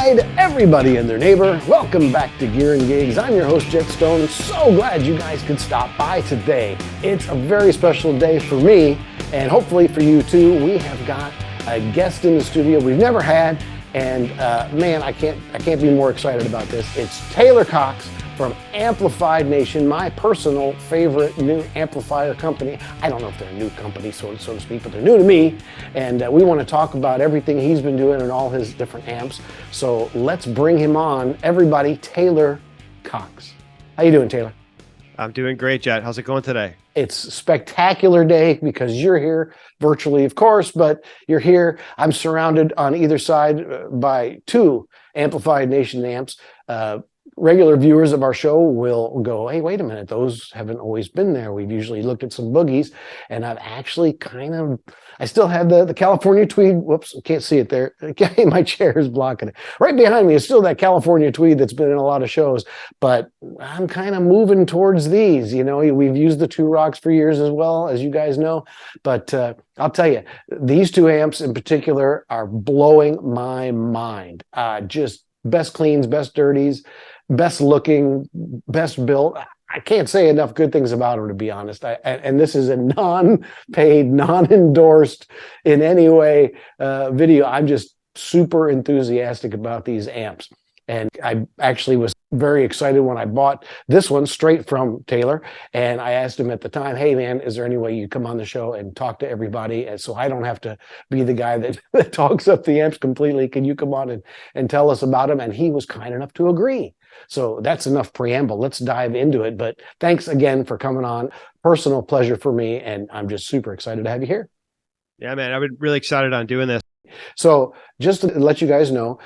Hi to everybody and their neighbor. Welcome back to Gear and Gigs. I'm your host, Jet Stone. So glad you guys could stop by today. It's a very special day for me and hopefully for you too. We have got a guest in the studio we've never had, and man, I can't be more excited about this. It's Taylor Cox from Amplified Nation, my personal favorite new amplifier company. I don't know if they're a new company, so to speak, but they're new to me. And we want to talk about everything he's been doing and all his different amps. So let's bring him on. Everybody, Taylor Cox. How you doing, Taylor? I'm doing great, Jet. How's it going today? It's a spectacular day because you're here virtually, of course, but you're here. I'm surrounded on either side by two Amplified Nation amps. Regular viewers of our show will go, hey, wait a minute, those haven't always been there. We've usually looked at some boogies, and I've actually I still have the California Tweed. Whoops, can't see it there. My chair is blocking it. Right behind me is still that California Tweed that's been in a lot of shows, but I'm kind of moving towards these. You know, we've used the Two Rocks for years as well, as you guys know, but I'll tell you, these two amps in particular are blowing my mind. Just best cleans, best dirties, best looking, best built. I can't say enough good things about them, to be honest. And this is a non-paid, non-endorsed in any way video. I'm just super enthusiastic about these amps. And I actually was very excited when I bought this one straight from Taylor. And I asked him at the time, hey, man, is there any way you come on the show and talk to everybody? And so I don't have to be the guy that talks up the amps completely. Can you come on and tell us about them? And he was kind enough to agree. So that's enough preamble. Let's dive into it. But thanks again for coming on. Personal pleasure for me. And I'm just super excited to have you here. Yeah, man, I've been really excited on doing this. So just to let you guys know,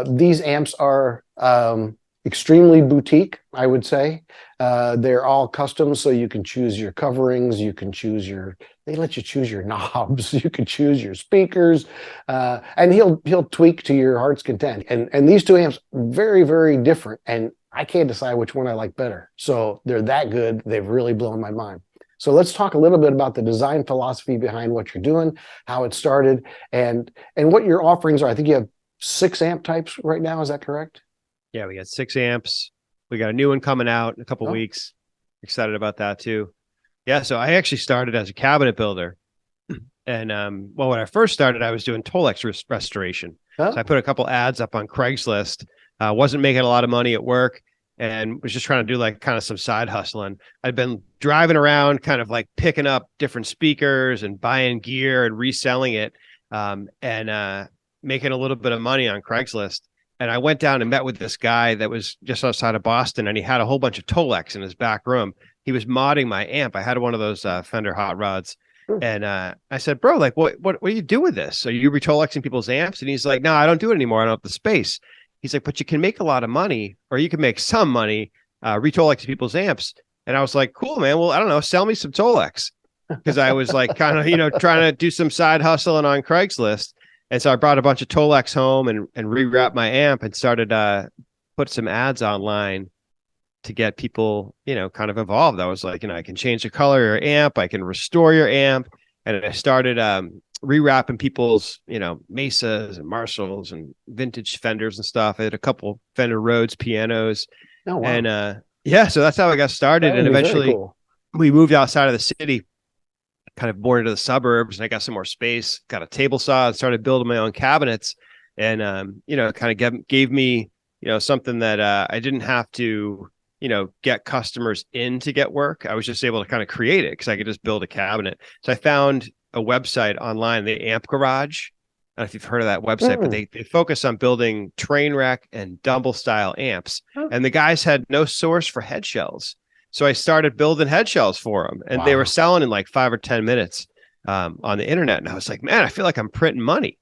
these amps are extremely boutique, I would say. They're all custom, so you can choose your coverings, you can choose they let you choose your knobs, you can choose your speakers, and he'll tweak to your heart's content. And these two amps, very, very different, and I can't decide which one I like better. So they're that good, they've really blown my mind. So let's talk a little bit about the design philosophy behind what you're doing, how it started, and what your offerings are. I think you have 6 amp types right now. Is that correct? Yeah, we got 6 amps. We got a new one coming out in a couple weeks. Excited about that too. Yeah, so I actually started as a cabinet builder. And well, when I first started, I was doing Tolex restoration. So I put a couple ads up on Craigslist. Wasn't making a lot of money at work, and was just trying to do like kind of some side hustling. I'd been driving around kind of like picking up different speakers and buying gear and reselling it, and making a little bit of money on Craigslist. And I went down and met with this guy that was just outside of Boston, and he had a whole bunch of Tolex in his back room. He was modding my amp. I had one of those Fender hot rods. And I said, bro, like, what do you do with this? Are you re-Tolexing people's amps? And he's like, no, I don't do it anymore. I don't have the space. He's like, but you can make a lot of money, or you can make some money re-Tolexing people's amps. And I was like, cool, man. Well, I don't know. Sell me some Tolex. Because I was like kind of, trying to do some side hustling on Craigslist. And so I brought a bunch of Tolex home and rewrapped my amp and started put some ads online to get people, kind of involved. I was like, I can change the color of your amp. I can restore your amp. And I started rewrapping people's, Mesas and Marshalls and vintage Fenders and stuff. I had a couple Fender Rhodes pianos. Oh, wow. And yeah, so that's how I got started. And eventually we moved outside of the city, kind of more into the suburbs, and I got some more space, got a table saw, and started building my own cabinets. And, kind of gave me, something that I didn't have to, get customers in to get work. I was just able to kind of create it because I could just build a cabinet. So I found a website online, the Amp Garage. I don't know if you've heard of that website, but they focus on building train wreck and Dumble style amps. And the guys had no source for head shells. So I started building head shells for them, and they were selling in like 5 or 10 minutes on the internet. And I was like, man, I feel like I'm printing money,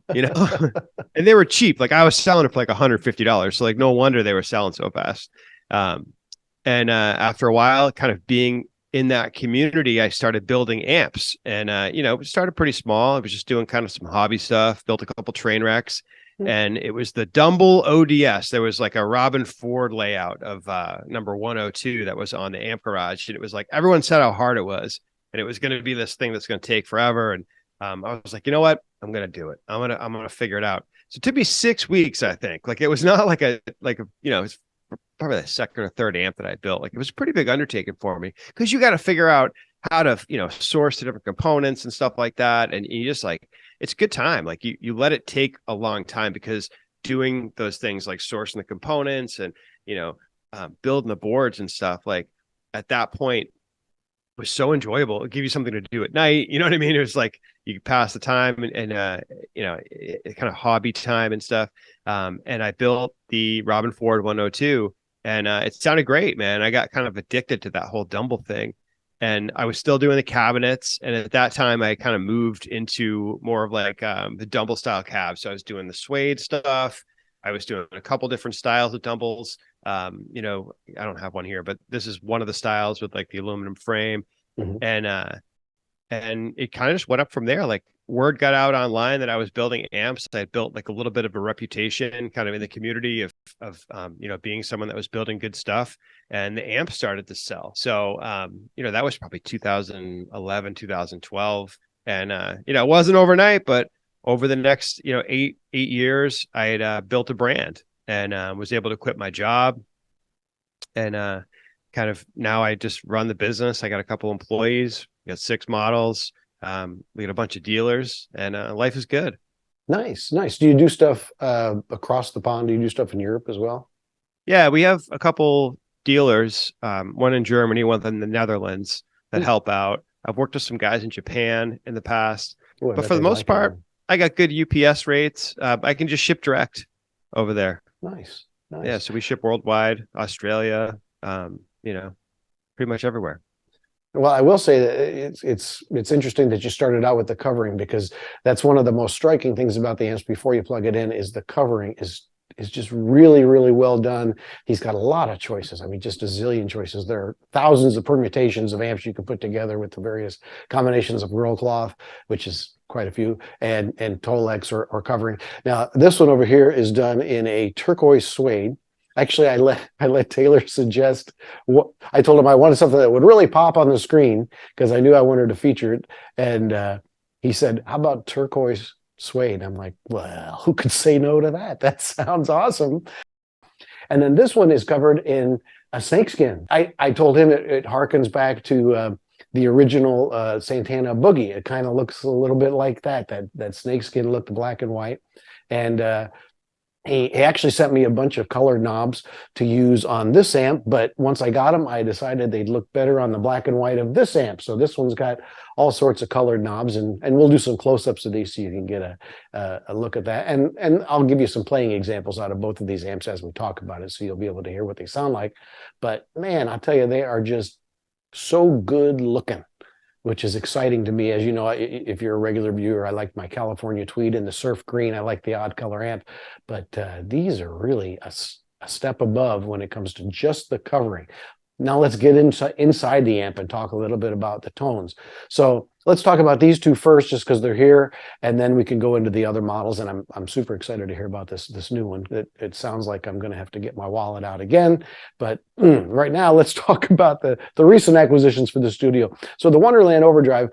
and they were cheap. Like I was selling it for like $150. So like, no wonder they were selling so fast. And after a while, kind of being in that community, I started building amps, and, it started pretty small. I was just doing kind of some hobby stuff, built a couple train wrecks. And it was the Dumble ODS. There was like a Robin Ford layout of number 102 that was on the Amp Garage. And it was like, everyone said how hard it was. And it was going to be this thing that's going to take forever. And I was like, you know what? I'm going to do it. I'm going to figure it out. So it took me 6 weeks, I think. Like it was not like it's probably the second or third amp that I built. Like it was a pretty big undertaking for me because you got to figure out how to, source the different components and stuff like that. And you just like, it's good time. Like you let it take a long time because doing those things like sourcing the components and, building the boards and stuff, like at that point was so enjoyable. It'd give you something to do at night. You know what I mean? It was like you could pass the time and kind of hobby time and stuff. And I built the Robin Ford 102 and it sounded great, man. I got kind of addicted to that whole Dumble thing. And I was still doing the cabinets. And at that time, I kind of moved into more of like the Dumble style cab. So I was doing the suede stuff. I was doing a couple different styles of Dumbles. I don't have one here, but this is one of the styles with like the aluminum frame. Mhm. And it kind of just went up from there. Like word got out online that I was building amps. I had built like a little bit of a reputation kind of in the community of being someone that was building good stuff, and the amp started to sell. So, that was probably 2011, 2012. And, it wasn't overnight, but over the next, 8 years, I had built a brand and was able to quit my job. And kind of now I just run the business. I got a couple employees, got 6 models. We got a bunch of dealers, and life is good. Nice. Do you do stuff across the pond? Do you do stuff in Europe as well? Yeah, we have a couple dealers, one in Germany, one in the Netherlands that Hmm. help out. I've worked with some guys in Japan in the past, Oh, I but bet for the they most like it part, there. I got good UPS rates. I can just ship direct over there. Nice. Yeah, Nice. so we ship worldwide, Australia, pretty much everywhere. Well, I will say that it's interesting that you started out with the covering, because that's one of the most striking things about the amps before you plug it in is the covering is just really, really well done. He's got a lot of choices. I mean, just a zillion choices. There are thousands of permutations of amps you can put together with the various combinations of roll cloth, which is quite a few, and Tolex or covering. Now, this one over here is done in a turquoise suede. Actually, I let Taylor suggest what I told him I wanted something that would really pop on the screen because I knew I wanted to feature it. And he said, "How about turquoise suede?" I'm like, "Well, who could say no to that? That sounds awesome." And then this one is covered in a snakeskin. I told him it harkens back to the original Santana Boogie. It kind of looks a little bit like that snakeskin looked black and white. And he actually sent me a bunch of colored knobs to use on this amp, but once I got them, I decided they'd look better on the black and white of this amp. So this one's got all sorts of colored knobs, and we'll do some close-ups of these so you can get a look at that. And I'll give you some playing examples out of both of these amps as we talk about it, so you'll be able to hear what they sound like. But man, I'll tell you, they are just so good looking, which is exciting to me. As you know, if you're a regular viewer, I like my California tweed and the surf green. I like the odd color amp, but these are really a step above when it comes to just the covering. Now let's get inside the amp and talk a little bit about the tones. So let's talk about these two first, just because they're here, and then we can go into the other models. And I'm super excited to hear about this new one. It sounds like I'm going to have to get my wallet out again, but right now let's talk about the recent acquisitions for the studio. So the Wonderland Overdrive,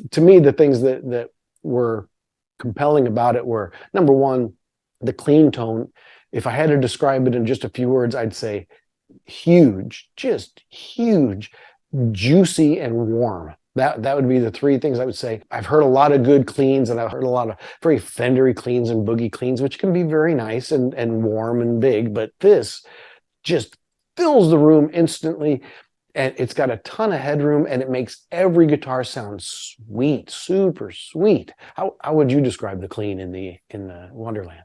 to me, the things that were compelling about it were, number one, the clean tone. If I had to describe it in just a few words, I'd say huge, just huge, juicy, and warm. That would be the three things I would say. I've heard a lot of good cleans, and I've heard a lot of very Fendery cleans and boogie cleans, which can be very nice and warm and big, but this just fills the room instantly, and it's got a ton of headroom, and it makes every guitar sound sweet, super sweet. How would you describe the clean in the Wonderland?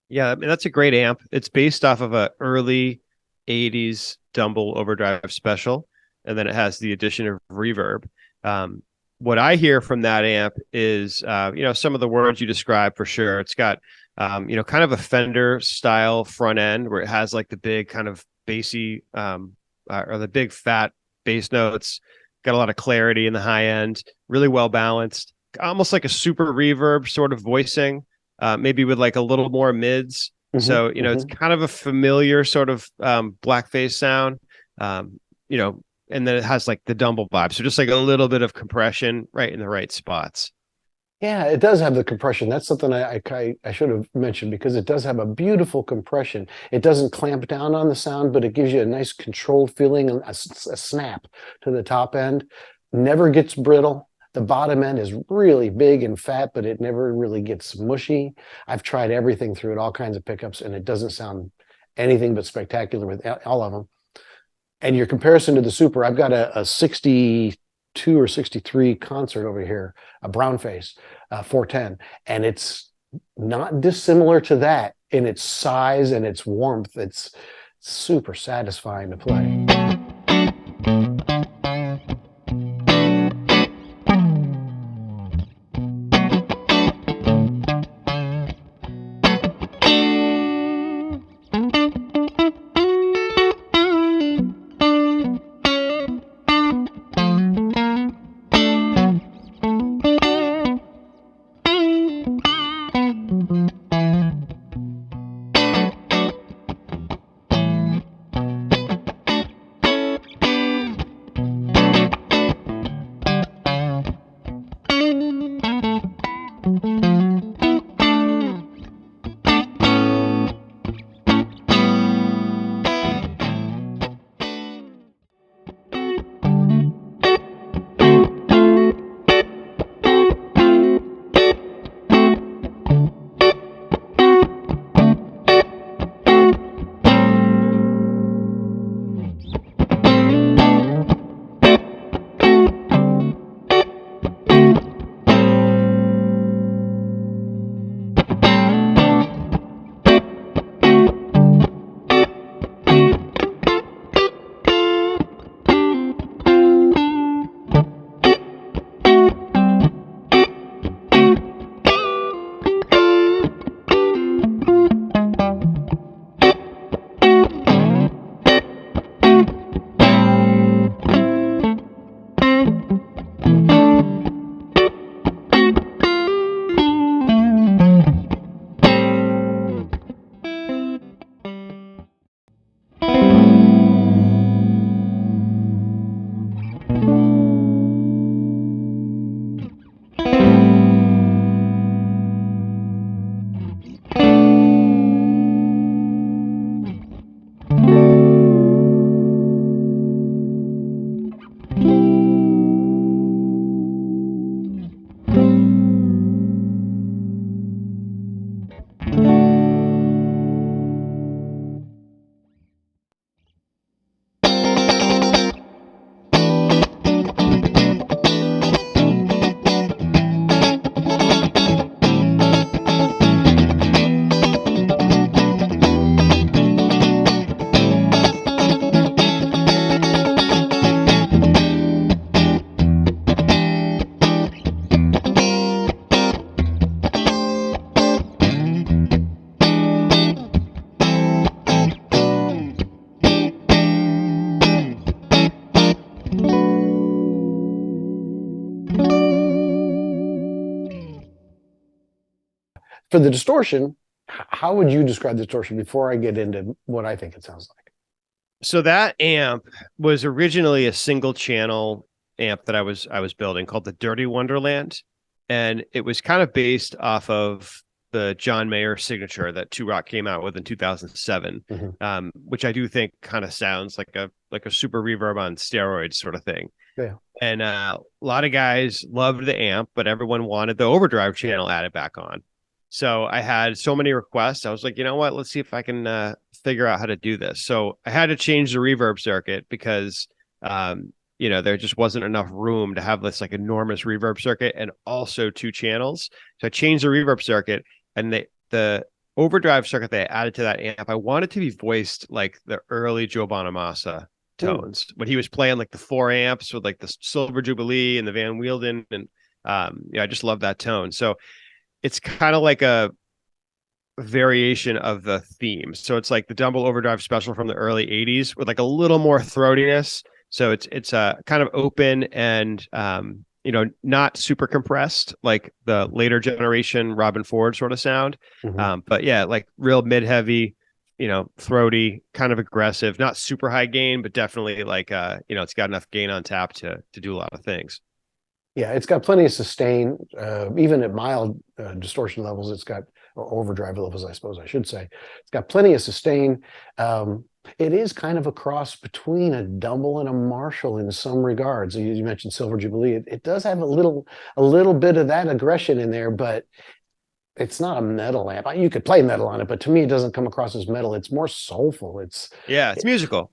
Yeah, I mean, that's a great amp. It's based off of a early 80s Dumble overdrive special, and then it has the addition of reverb. What I hear from that amp is some of the words you described for sure. It's got kind of a Fender style front end where it has like the big kind of bassy or the big fat bass notes. Got a lot of clarity in the high end, really well balanced, almost like a super reverb sort of voicing, maybe with like a little more mids. So, it's kind of a familiar sort of blackface sound, and then it has like the Dumble vibe. So just like a little bit of compression right in the right spots. Yeah, it does have the compression. That's something I should have mentioned because it does have a beautiful compression. It doesn't clamp down on the sound, but it gives you a nice controlled feeling and a snap to the top end. Never gets brittle. The bottom end is really big and fat, but it never really gets mushy. I've tried everything through it, all kinds of pickups, and it doesn't sound anything but spectacular with all of them. And your comparison to the Super, I've got a 62 or 63 concert over here, a brown face, 410, and it's not dissimilar to that in its size and its warmth. It's super satisfying to play. For the distortion, how would you describe the distortion before I get into what I think it sounds like? So that amp was originally a single channel amp that I was building called the Dirty Wonderland, and it was kind of based off of the John Mayer signature that Two Rock came out with in 2007, which I do think kind of sounds like a super reverb on steroids sort of thing. Yeah. And a lot of guys loved the amp, but everyone wanted the overdrive channel added back on. So I had so many requests. I was like, you know what? Let's see if I can figure out how to do this. So I had to change the reverb circuit because, there just wasn't enough room to have this like enormous reverb circuit and also two channels. So I changed the reverb circuit, and the overdrive circuit they added to that amp, I wanted to be voiced like the early Joe Bonamassa tones when he was playing like the 4 amps with like the Silver Jubilee and the Van Wielden. And I just love that tone. So it's kind of like a variation of the theme. So it's like the Dumble Overdrive Special from the early 80s with like a little more throatiness. So it's kind of open and not super compressed like the later generation Robin Ford sort of sound. But yeah, like real mid-heavy, throaty, kind of aggressive, not super high gain, but definitely like it's got enough gain on tap to do a lot of things. Yeah, it's got plenty of sustain, even at mild distortion levels. It's got, or overdrive levels, I suppose I should say. It's got plenty of sustain. It is kind of a cross between a Dumble and a Marshall in some regards. You mentioned Silver Jubilee. It does have a little bit of that aggression in there, but it's not a metal amp. You could play metal on it, but to me, it doesn't come across as metal. It's more soulful. It's musical.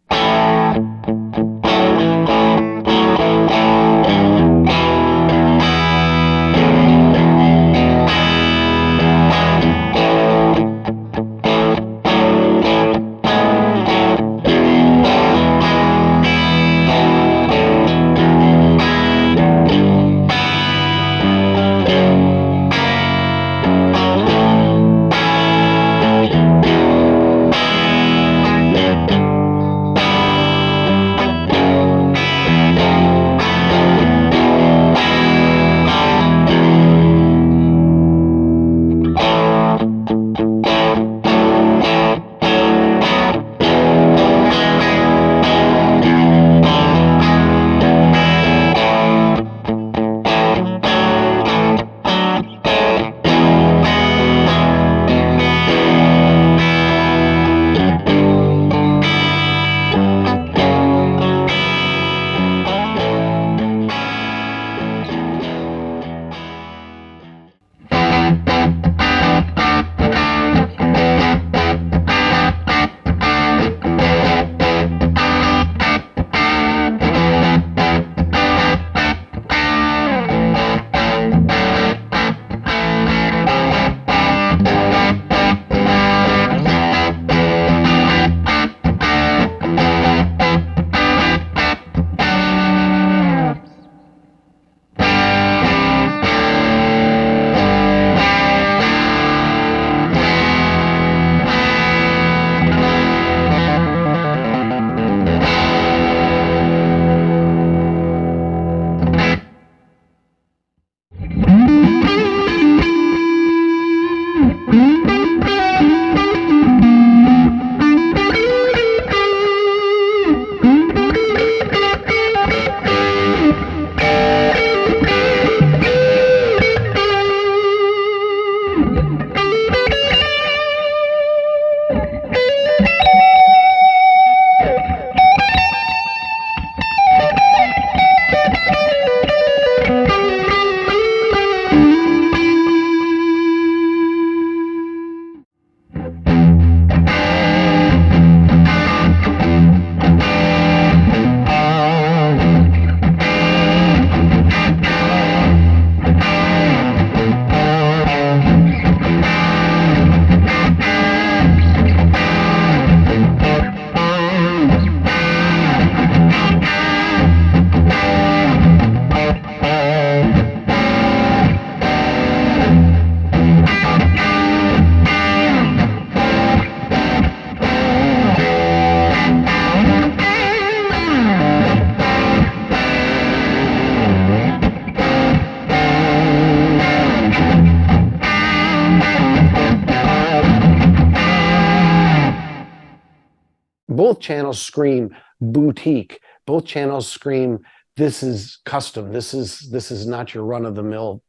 Both channels scream boutique. Both channels scream, this is custom. This is not your run of the mill,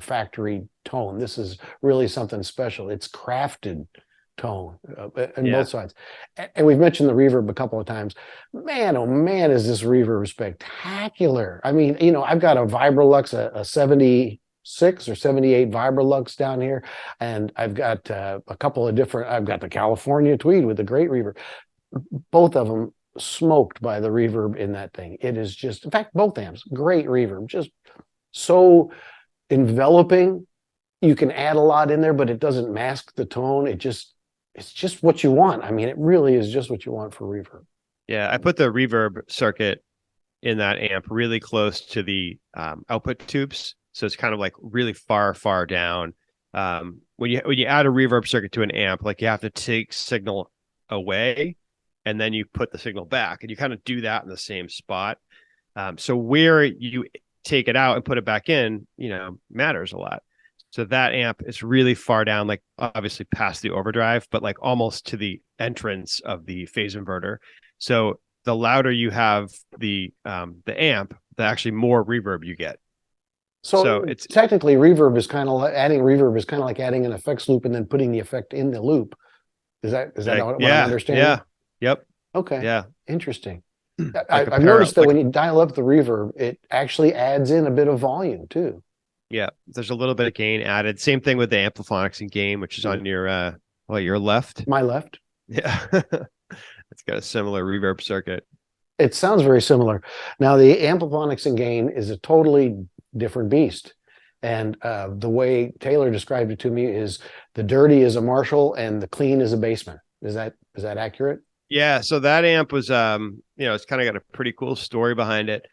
factory tone. This is really something special. It's crafted tone on both sides. And we've mentioned the reverb a couple of times. Man, oh man, is this reverb spectacular. I mean, I've got a Vibrolux, a 76 or 78 Vibrolux down here, and I've got a couple of different, I've got the California Tweed with the great reverb. Both of them smoked by the reverb in that thing. It is just, in fact, both amps, great reverb, just so enveloping. You can add a lot in there, but it doesn't mask the tone. It's just what you want. I mean, it really is just what you want for reverb. Yeah, I put the reverb circuit in that amp really close to the output tubes. So it's kind of like really far down. When you add a reverb circuit to an amp, like you have to take signal away and then you put the signal back, and you kind of do that in the same spot. So where you take it out and put it back in, matters a lot. So that amp is really far down, like obviously past the overdrive, but like almost to the entrance of the phase inverter. So the louder you have the amp, the actually more reverb you get. So it's technically, reverb is kind of like adding reverb is kind of like adding an effects loop and then putting the effect in the loop. Is that like, what I'm understanding? yep, Okay, yeah, interesting. like a I've noticed that like when you dial up the reverb, it actually adds in a bit of volume too. yeah. There's a little bit of gain added. Same thing with the Ampliphonix and Gain, which is on your your left. My left. Yeah, it's got a similar reverb circuit. It sounds very similar. Now, the Ampliphonix and Gain is a totally different beast. And the way Taylor described it to me is the dirty is a Marshall and the clean is a Bassman. Is that accurate? Yeah, so that amp was it's kind of got a pretty cool story behind it.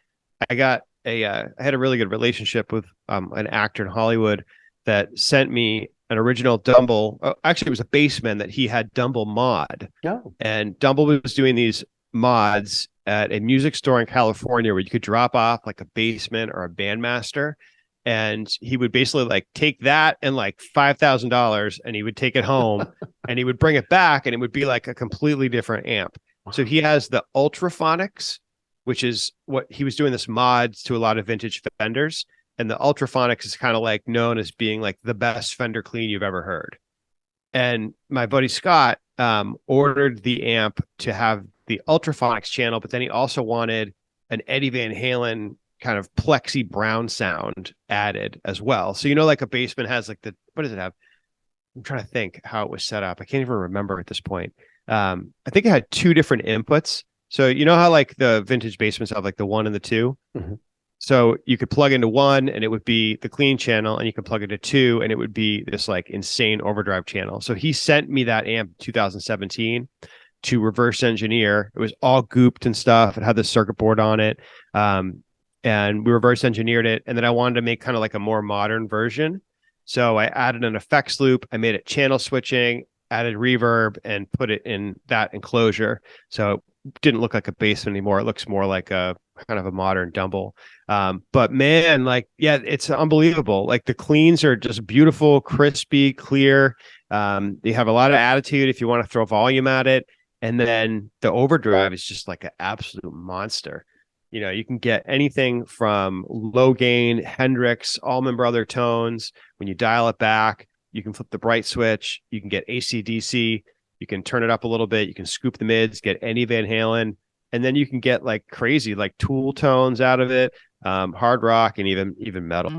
I had a really good relationship with an actor in Hollywood that sent me an original Dumble. Actually, it was a Bassman that he had Dumble mod. No. And Dumble was doing these mods at a music store in California where you could drop off like a Bassman or a bandmaster. And he would basically like take that and like $5,000 and he would take it home and he would bring it back and it would be like a completely different amp. So he has the Ultraphonics, which is what he was doing this mods to a lot of vintage Fenders. And the Ultraphonics is kind of like known as being like the best Fender clean you've ever heard. And my buddy Scott ordered the amp to have the Ultraphonics channel, but then he also wanted an Eddie Van Halen kind of plexi brown sound added as well. So, like a Bassman has like what does it have? I'm trying to think how it was set up. I can't even remember at this point. I think it had two different inputs. So, how like the vintage Bassmans have like the 1 and the 2? Mm-hmm. So you could plug into 1 and it would be the clean channel, and you could plug into 2 and it would be this like insane overdrive channel. So he sent me that amp in 2017 to reverse engineer. It was all gooped and stuff. It had the circuit board on it. And we reverse engineered it. And then I wanted to make kind of like a more modern version. So I added an effects loop. I made it channel switching, added reverb, and put it in that enclosure. So it didn't look like a Bassman anymore. It looks more like a kind of a modern Dumble. But man, like, yeah, it's unbelievable. Like the cleans are just beautiful, crispy, clear. They have a lot of attitude if you want to throw volume at it. And then the overdrive is just like an absolute monster. You can get anything from low gain, Hendrix, Allman Brother tones. When you dial it back, you can flip the bright switch. You can get AC/DC. You can turn it up a little bit. You can scoop the mids, get any Van Halen. And then you can get like crazy, like Tool tones out of it, hard rock, and even metal.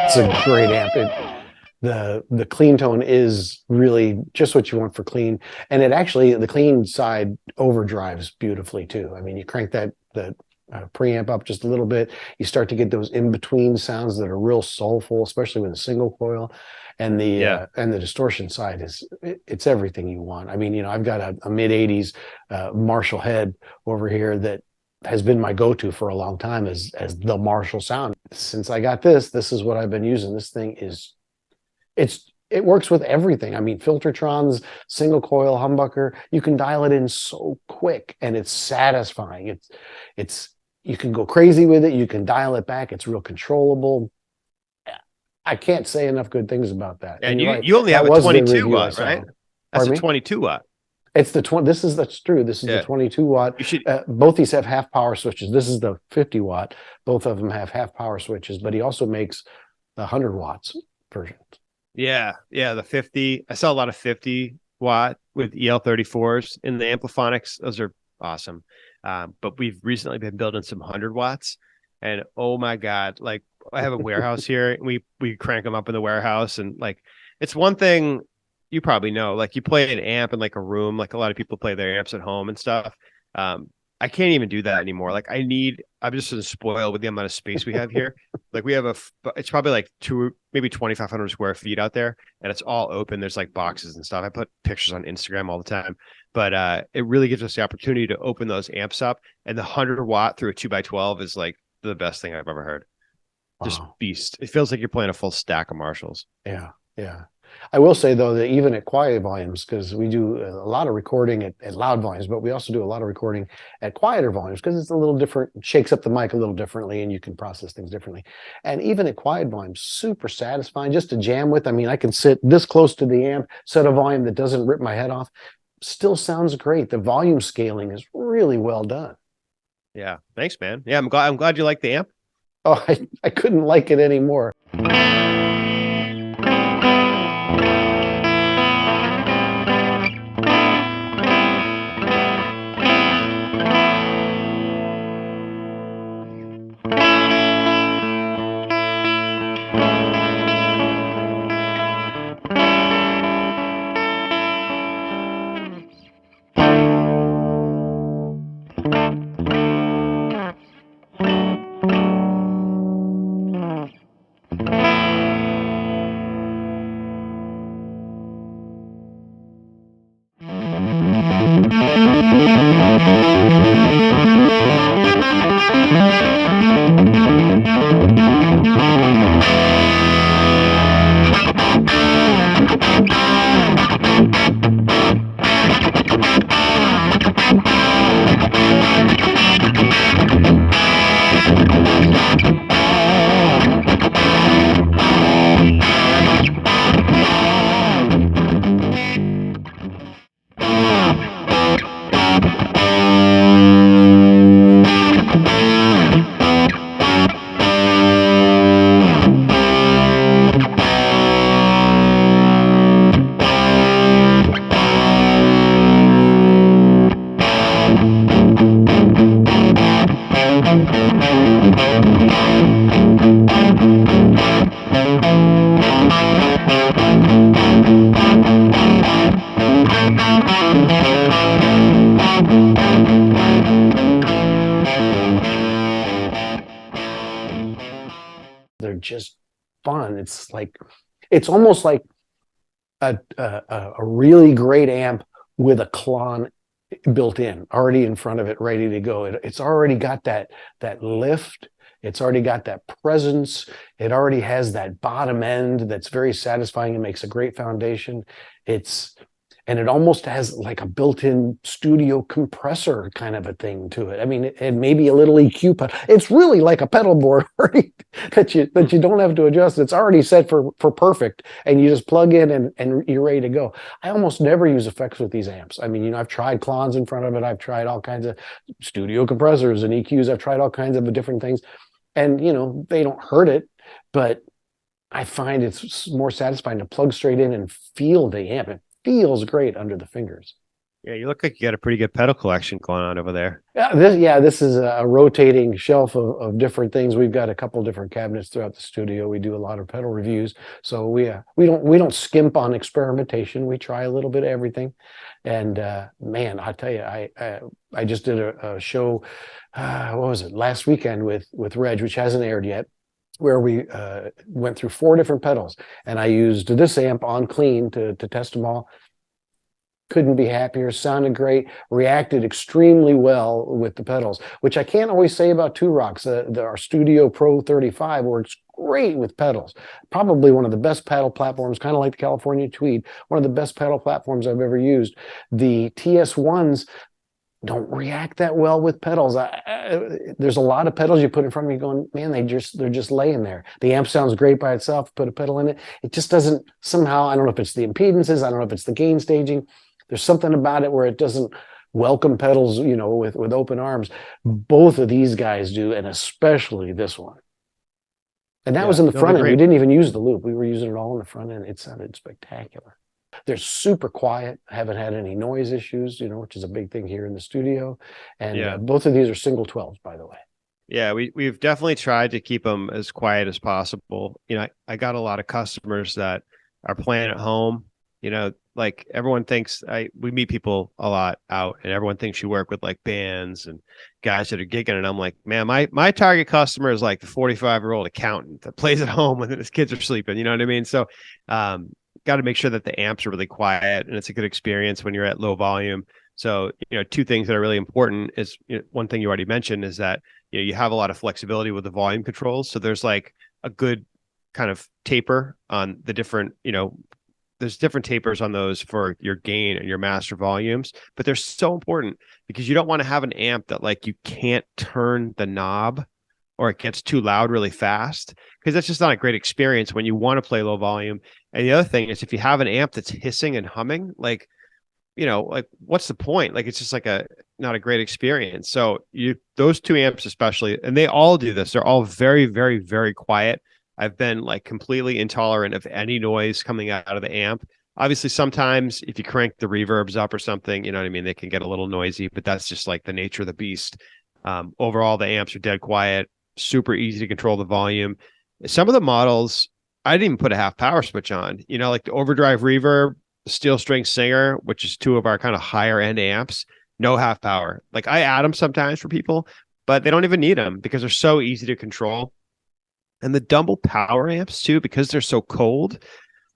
It's a great amp. The clean tone is really just what you want for clean, and it actually, the clean side overdrives beautifully too. I mean, you crank the preamp up just a little bit, you start to get those in between sounds that are real soulful, especially with a single coil. And the distortion side it's everything you want. I mean, you know, I've got a mid 80s Marshall head over here that has been my go-to for a long time as the Marshall sound. Since I got this is what I've been using. This thing it works with everything. I mean, Filtertrons, single coil humbucker, you can dial it in so quick and it's satisfying. It's you can go crazy with it, you can dial it back, it's real controllable. I can't say enough good things about that. And you only have a 22 watt, right? That's a 22 watt. It's the 20. That's true. This is the 22 watt. You should, both these have half power switches. This is the 50 watt. Both of them have half power switches, but he also makes the 100 watts version. Yeah, the 50. I saw a lot of 50 watt with EL34s in the Ampliphonix. Those are awesome. But we've recently been building some 100 watts, and oh my god, like I have a warehouse here. And we crank them up in the warehouse, and like it's one thing. You probably know, like you play an amp in like a room, like a lot of people play their amps at home and stuff. I can't even do that anymore. Like I'm just sort of spoiled with the amount of space we have here. Like we have it's probably like maybe 2,500 square feet out there, and it's all open. There's like boxes and stuff. I put pictures on Instagram all the time, but it really gives us the opportunity to open those amps up. And the 100 watt through a 2x12 is like the best thing I've ever heard. Wow. Just beast. It feels like you're playing a full stack of Marshalls. Yeah. I will say though that even at quiet volumes, because we do a lot of recording at loud volumes, but we also do a lot of recording at quieter volumes because it's a little different, shakes up the mic a little differently, and you can process things differently. And even at quiet volumes, super satisfying just to jam with. I mean, I can sit this close to the amp, set a volume that doesn't rip my head off. Still sounds great. The volume scaling is really well done. Yeah, thanks, man. Yeah, I'm glad you like the amp. Oh, I couldn't like it anymore. just fun. It's almost like a really great amp with a Klon built in, already in front of it, ready to go. It's already got that lift. It's already got that presence. It already has that bottom end that's very satisfying and makes a great foundation. And it almost has like a built-in studio compressor kind of a thing to it. I mean, and maybe a little EQ pedal. It's really like a pedal board, right? that you don't have to adjust. It's already set for perfect, and you just plug in and you're ready to go. I almost never use effects with these amps. I mean, I've tried Klons in front of it. I've tried all kinds of studio compressors and EQs. I've tried all kinds of different things, and they don't hurt it, but I find it's more satisfying to plug straight in and feel the amp. It feels great under the fingers. Yeah, you look like you got a pretty good pedal collection going on over there. This is a rotating shelf of different things. We've got a couple different cabinets throughout the studio. We do a lot of pedal reviews, so we don't skimp on experimentation. We try a little bit of everything, and man, I tell you, I just did a show. What was it, last weekend with Reg, which hasn't aired yet, where we went through 4 different pedals, and I used this amp on clean to test them all. Couldn't be happier. Sounded great. Reacted extremely well with the pedals, which I can't always say about Two Rocks. Our Studio Pro 35 works great with pedals. Probably one of the best pedal platforms, kind of like the California Tweed, one of the bbest pedal platforms I've ever used. The TS1s don't react that well with pedals. There's a lot of pedals you put in front of me going, man, they're just laying there. The amp sounds great by itself. Put a pedal in it, it just doesn't somehow. I don't know if it's the impedances. I don't know if it's the gain staging. There's something about it where it doesn't welcome pedals, with open arms. Both of these guys do, and especially this one. And that was in the front end. We didn't even use the loop. We were using it all in the front end. It sounded spectacular. They're super quiet. I haven't had any noise issues, which is a big thing here in the studio. And both of these are single 12s, by the way. Yeah, we've definitely tried to keep them as quiet as possible. I got a lot of customers that are playing at home. Like everyone thinks we meet people a lot out, and everyone thinks you work with like bands and guys that are gigging. And I'm like, man, my target customer is like the 45-year-old accountant that plays at home when his kids are sleeping. You know what I mean? So, got to make sure that the amps are really quiet and it's a good experience when you're at low volume. So, 2 things that are really important is, one thing you already mentioned is that, you have a lot of flexibility with the volume controls. So there's like a good kind of taper on the different, there's different tapers on those for your gain and your master volumes, but they're so important because you don't want to have an amp that like you can't turn the knob or it gets too loud really fast, because that's just not a great experience when you want to play low volume. And the other thing is if you have an amp that's hissing and humming, like what's the point? Like, it's just like not a great experience. So those 2 amps especially, and they all do this. They're all very, very, very quiet. I've been like completely intolerant of any noise coming out of the amp. Obviously, sometimes if you crank the reverbs up or something, you know what I mean, they can get a little noisy, but that's just like the nature of the beast. Overall, the amps are dead quiet, super easy to control the volume. Some of the models, I didn't even put a half power switch on, like the overdrive reverb, the steel string singer, which is 2 of our kind of higher end amps, no half power. Like I add them sometimes for people, but they don't even need them because they're so easy to control. And the Dumble power amps too, because they're so cold,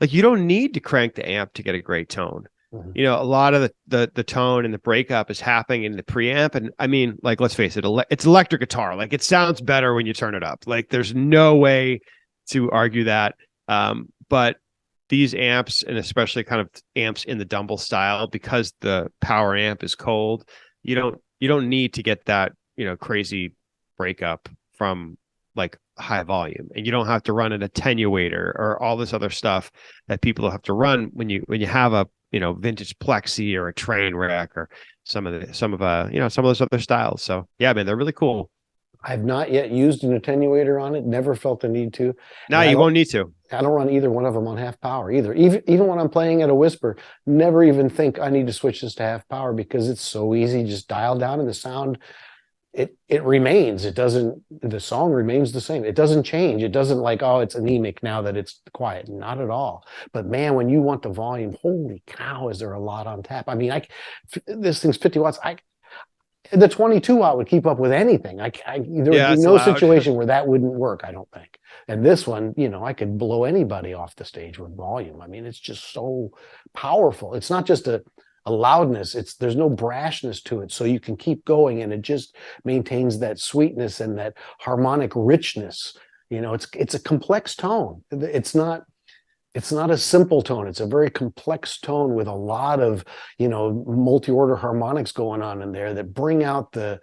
like you don't need to crank the amp to get a great tone. Mm-hmm. A lot of the tone and the breakup is happening in the preamp. And I mean, like, let's face it, it's electric guitar. Like it sounds better when you turn it up. Like there's no way to argue that. But these amps, and especially kind of amps in the Dumble style, because the power amp is cold, you don't need to get that, crazy breakup from like high volume, and you don't have to run an attenuator or all this other stuff that people have to run when you have a vintage plexi or a train wreck or some of those other styles. So yeah, man, they're really cool. I've not yet used an attenuator on it. Never felt the need to. No, you won't need to. I don't run either one of them on half power either. Even when I'm playing at a whisper, never even think I need to switch this to half power because it's so easy. Just dial down and the sound, it remains. The song remains the same. It doesn't change. It doesn't like, oh, it's anemic now that it's quiet. Not at all. But man, when you want the volume, holy cow, is there a lot on tap. I mean, this thing's 50 watts. The 22 watt would keep up with anything. There would be it's no loud. situation where that wouldn't work, I don't think. And this one, I could blow anybody off the stage with volume. I mean, it's just so powerful. It's not just a loudness, there's no brashness to it. So you can keep going, and it just maintains that sweetness and that harmonic richness. It's a complex tone. It's not a simple tone. It's a very complex tone with a lot of, multi-order harmonics going on in there that bring out the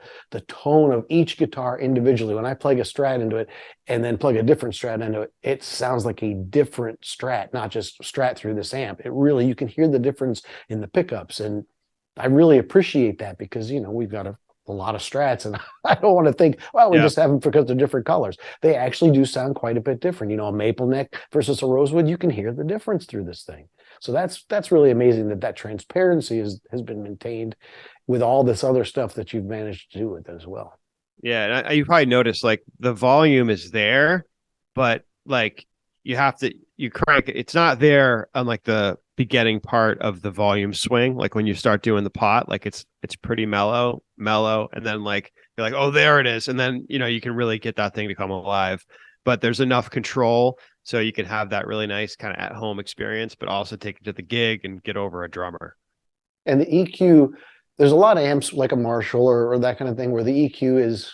tone of each guitar individually. When I plug a Strat into it and then plug a different Strat into it, it sounds like a different Strat, not just Strat through this amp. You can hear the difference in the pickups. And I really appreciate that because, we've got a lot of Strats, and I don't want to think, well, we just have them because they're different colors. They actually do sound quite a bit different. A maple neck versus a rosewood, you can hear the difference through this thing. So that's really amazing that transparency has been maintained with all this other stuff that you've managed to do with it as well. Yeah, and you probably noticed like the volume is there, but like you crank it. It's not there on like the beginning part of the volume swing. Like when you start doing the pot, like it's pretty mellow, and then like you're like, oh, there it is, and then you can really get that thing to come alive. But there's enough control so you can have that really nice kind of at home experience, but also take it to the gig and get over a drummer. And the EQ, there's a lot of amps like a Marshall or that kind of thing where the EQ is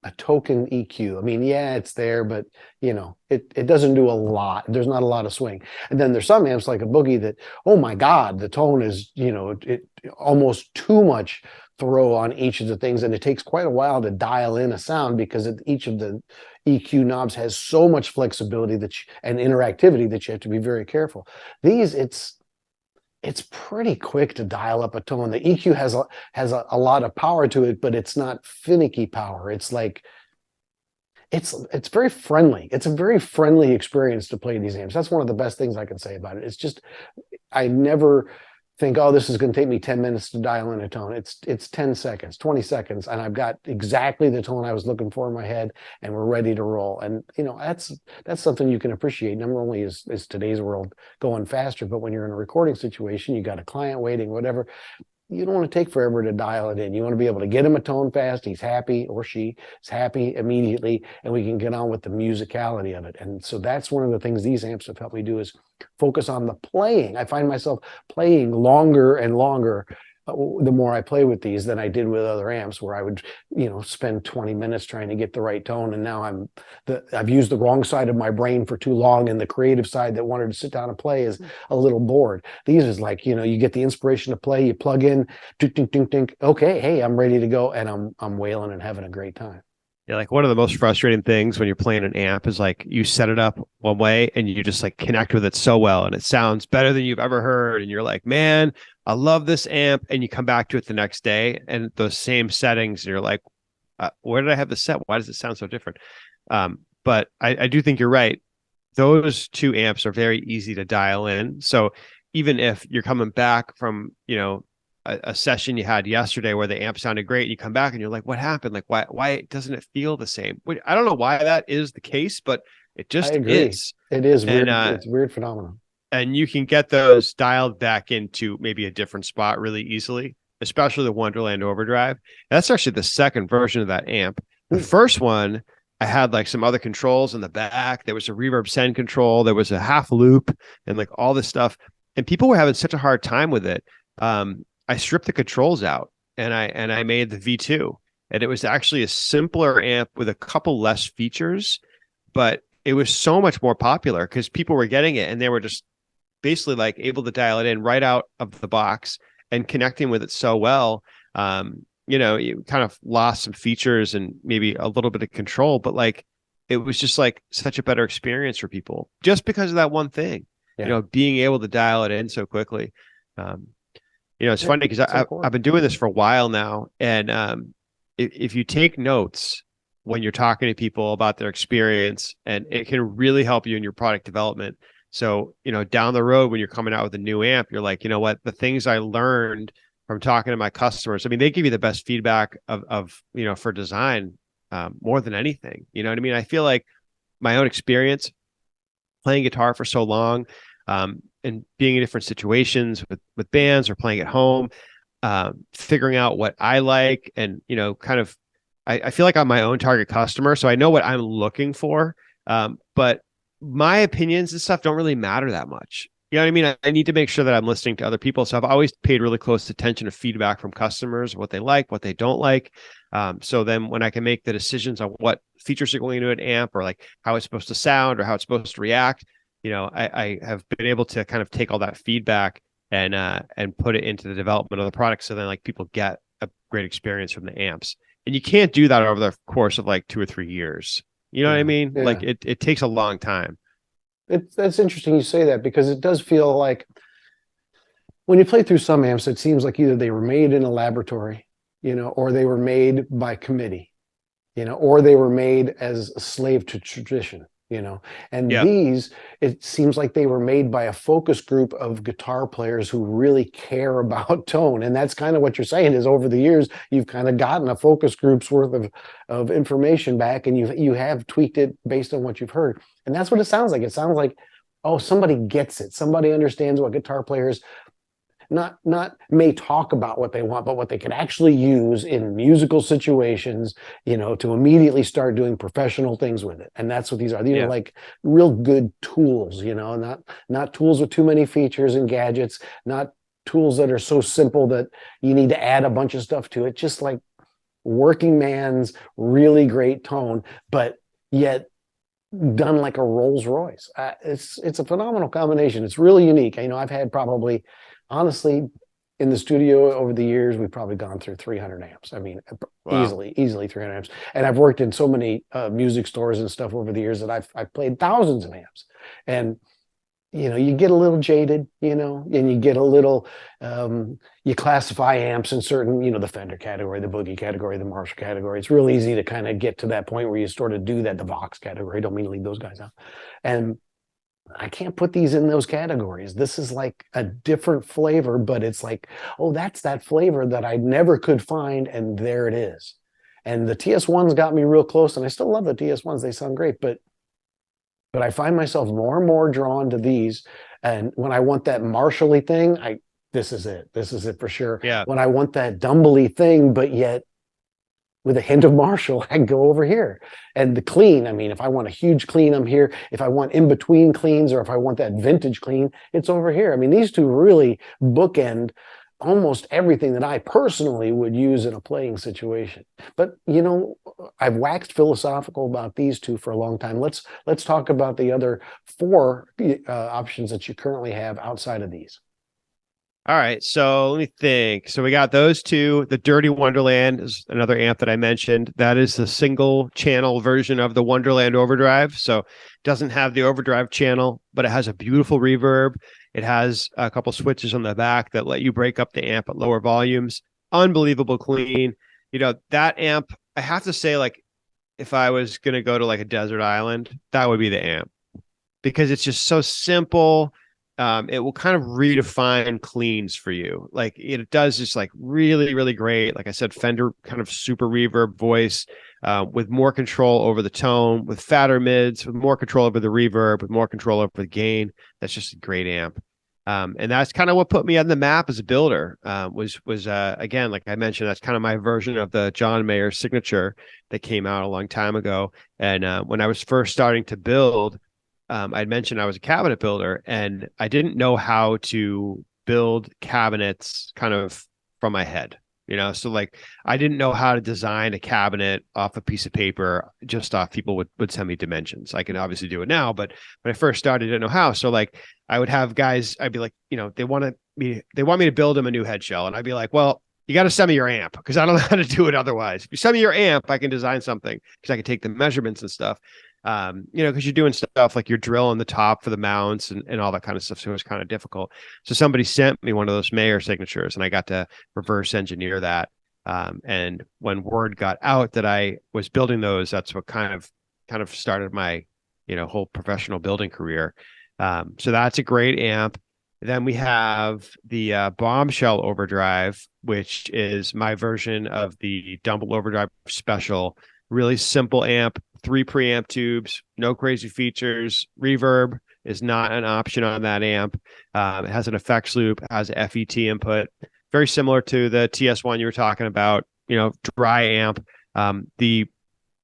a token EQ. I mean, yeah, it's there, but it doesn't do a lot. There's not a lot of swing. And then there's some amps like a Boogie that, oh my God, the tone is, it almost too much throw on each of the things. And it takes quite a while to dial in a sound because each of the EQ knobs has so much flexibility and interactivity that you have to be very careful. These, it's pretty quick to dial up a tone. The EQ has a lot of power to it, but it's not finicky power. It's like it's very friendly. It's a very friendly experience to play these amps. That's one of the best things I can say about it. It's just I never think, oh, this is going to take me 10 minutes to dial in a tone. It's 10 seconds, 20 seconds, and I've got exactly the tone I was looking for in my head, and we're ready to roll. And that's something you can appreciate. Not only is today's world going faster, but when you're in a recording situation, you got a client waiting, whatever. You don't want to take forever to dial it in. You want to be able to get him a tone fast. He's happy, or she is happy immediately, and we can get on with the musicality of it. And so that's one of the things these amps have helped me do is focus on the playing. I find myself playing longer and longer the more I play with these than I did with other amps, where I would, spend 20 minutes trying to get the right tone. And now I've used the wrong side of my brain for too long, and the creative side that wanted to sit down and play is a little bored. These is like, you get the inspiration to play, you plug in, ding, ding, ding, ding. Okay, hey, I'm ready to go, and I'm wailing and having a great time. Yeah, like one of the most frustrating things when you're playing an amp is like you set it up one way and you just like connect with it so well and it sounds better than you've ever heard. And you're like, man, I love this amp. And you come back to it the next day and those same settings, and you're like, where did I have this set? Why does it sound so different? But I do think you're right. Those two amps are very easy to dial in. So even if you're coming back from, a session you had yesterday where the amp sounded great, you come back and you're like, what happened? Like, why doesn't it feel the same? I don't know why that is the case, but it just is. It is weird. It's a weird phenomenon. And you can get those dialed back into maybe a different spot really easily, especially the Wonderland overdrive. That's actually the second version of that amp. The first one, I had like some other controls in the back. There was a reverb send control. There was a half loop and like all this stuff. And people were having such a hard time with it. I stripped the controls out and I made the V2, and it was actually a simpler amp with a couple less features, but it was so much more popular because people were getting it and they were just basically like able to dial it in right out of the box and connecting with it so well. You kind of lost some features and maybe a little bit of control, but like it was just like such a better experience for people just because of that one thing, being able to dial it in so quickly. It's funny because I've been doing this for a while now. And if you take notes when you're talking to people about their experience, and it can really help you in your product development. So, down the road, when you're coming out with a new amp, you're like, you know what, the things I learned from talking to my customers, I mean, they give you the best feedback of for design more than anything. You know what I mean? I feel like my own experience playing guitar for so long, and being in different situations with bands or playing at home, figuring out what I like, and kind of I feel like I'm my own target customer, so I know what I'm looking for. But my opinions and stuff don't really matter that much. You know what I mean? I need to make sure that I'm listening to other people. So I've always paid really close attention to feedback from customers, what they like, what they don't like. So then when I can make the decisions on what features are going into an amp, or like how it's supposed to sound or how it's supposed to react, I have been able to kind of take all that feedback and put it into the development of the product. So then like people get a great experience from the amps. And you can't do that over the course of like 2 or 3 years. You know what I mean? Yeah. Like it takes a long time. That's interesting you say that, because it does feel like when you play through some amps, it seems like either they were made in a laboratory, or they were made by committee, or they were made as a slave to tradition, and Yeah. these, it seems like they were made by a focus group of guitar players who really care about tone. And that's kind of what you're saying, is over the years, you've kind of gotten a focus group's worth of information back, and you have tweaked it based on what you've heard. And that's what it sounds like. It sounds like, oh, somebody gets it. Somebody understands what guitar players not may talk about what they want, but what they can actually use in musical situations, to immediately start doing professional things with it. And that's what these are. These are like real good tools, not tools with too many features and gadgets, not tools that are so simple that you need to add a bunch of stuff to it. Just like working man's really great tone, but yet done like a Rolls Royce. It's a phenomenal combination. It's really unique. I've had probably, honestly, in the studio over the years, we've probably gone through 300 amps. I mean, wow. easily 300 amps. And I've worked in so many music stores and stuff over the years that I've played thousands of amps. And you get a little jaded, and you get a little, you classify amps in certain, the Fender category, the Boogie category, the Marshall category. It's real easy to kind of get to that point where you sort of do that, the Vox category. Don't mean to leave those guys out. And I can't put these in those categories. This is like a different flavor, but it's like, oh, that's that flavor that I never could find, and there it is. And the TS1s got me real close, and I still love the TS1s. They sound great, but I find myself more and more drawn to these. And when I want that Marshall-y thing, this is it. This is it for sure. Yeah. When I want that Dumble-y thing, but yet with a hint of Marshall, I can go over here. And the clean, I mean, if I want a huge clean, I'm here. If I want in-between cleans, or if I want that vintage clean, it's over here. I mean, these two really bookend almost everything that I personally would use in a playing situation. But, I've waxed philosophical about these two for a long time. Let's talk about the other 4 options that you currently have outside of these. All right, so let me think. So we got those two. The Dirty Wonderland is another amp that I mentioned. That is the single channel version of the Wonderland overdrive. So it doesn't have the overdrive channel, but it has a beautiful reverb. It has a couple switches on the back that let you break up the amp at lower volumes. Unbelievable clean. That amp, I have to say, like, if I was going to go to like a desert island, that would be the amp, because it's just so simple. It will kind of redefine cleans for you. Like, it does just like really, really great. Like I said, Fender kind of super reverb voice, with more control over the tone, with fatter mids, with more control over the reverb, with more control over the gain. That's just a great amp. And that's kind of what put me on the map as a builder. Was again, like I mentioned, that's kind of my version of the John Mayer signature that came out a long time ago. And when I was first starting to build, I'd mentioned I was a cabinet builder, and I didn't know how to build cabinets kind of from my head, so like I didn't know how to design a cabinet off a piece of paper, just off people would send me dimensions. I can obviously do it now, but when I first started, I didn't know how. So like I would have guys, I'd be like, they want me to build them a new head shell. And I'd be like, well, you got to send me your amp, because I don't know how to do it otherwise. If you send me your amp, I can design something, because I can take the measurements and stuff. Because you're doing stuff like you're drilling the top for the mounts and all that kind of stuff. So it was kind of difficult. So somebody sent me one of those Mayer signatures, and I got to reverse engineer that. And when word got out that I was building those, that's what kind of started my, whole professional building career. So that's a great amp. Then we have the Bombshell Overdrive, which is my version of the Dumble Overdrive Special. Really simple amp, 3 preamp tubes, no crazy features. Reverb is not an option on that amp. It has an effects loop, has a FET input, very similar to the TS1 you were talking about, dry amp. The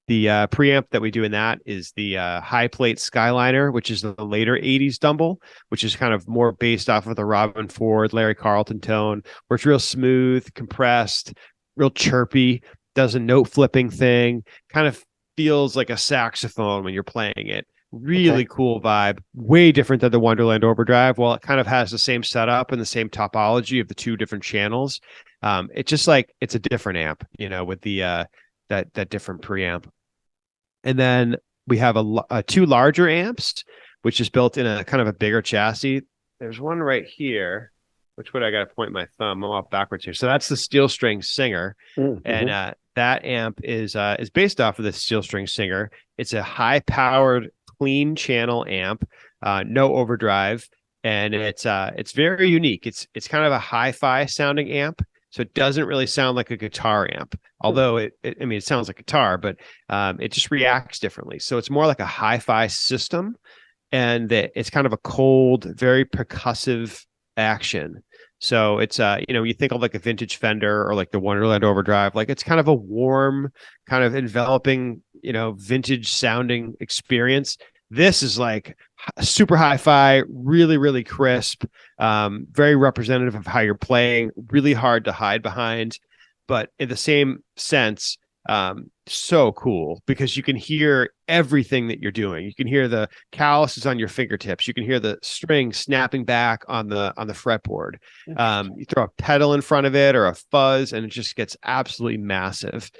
preamp that we do in that is the high plate Skyliner, which is the later 80s Dumble, which is kind of more based off of the Robin Ford, Larry Carlton tone, where it's real smooth, compressed, real chirpy, does a note flipping thing, kind of feels like a saxophone when you're playing it. Really cool vibe, way different than the Wonderland Overdrive. While it kind of has the same setup and the same topology of the two different channels, it's just like it's a different amp, with the that different preamp. And then we have two larger amps, which is built in a kind of a bigger chassis. There's one right here. Which way I got to point my thumb? I'm off backwards here. So that's the Steel String Singer, and that amp is based off of the Steel String Singer. It's a high-powered, clean channel amp, no overdrive, and it's very unique. It's kind of a hi-fi sounding amp, so it doesn't really sound like a guitar amp. Although it sounds like guitar, but it just reacts differently. So it's more like a hi-fi system, and it's kind of a cold, very percussive action. So it's you think of like a vintage Fender or like the Wonderland Overdrive, like it's kind of a warm, kind of enveloping, vintage sounding experience. This is like super hi-fi, really, really crisp, very representative of how you're playing, really hard to hide behind, but in the same sense, so cool because you can hear everything that you're doing. You can hear the calluses on your fingertips. You can hear the string snapping back on the fretboard. You throw a pedal in front of it or a fuzz, and it just gets absolutely massive.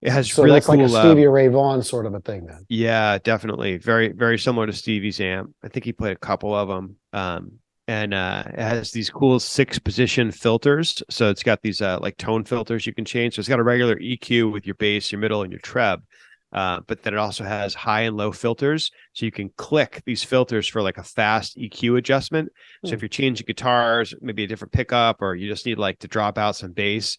It has really that's cool, like a Stevie Ray Vaughan sort of a thing, then. Yeah, definitely. Very, very similar to Stevie's amp. I think he played a couple of them. And it has these cool 6-position filters. So it's got these like tone filters you can change. So it's got a regular EQ with your bass, your middle, and your treb. But then it also has high and low filters. So you can click these filters for like a fast EQ adjustment. So if you're changing guitars, maybe a different pickup, or you just need like to drop out some bass,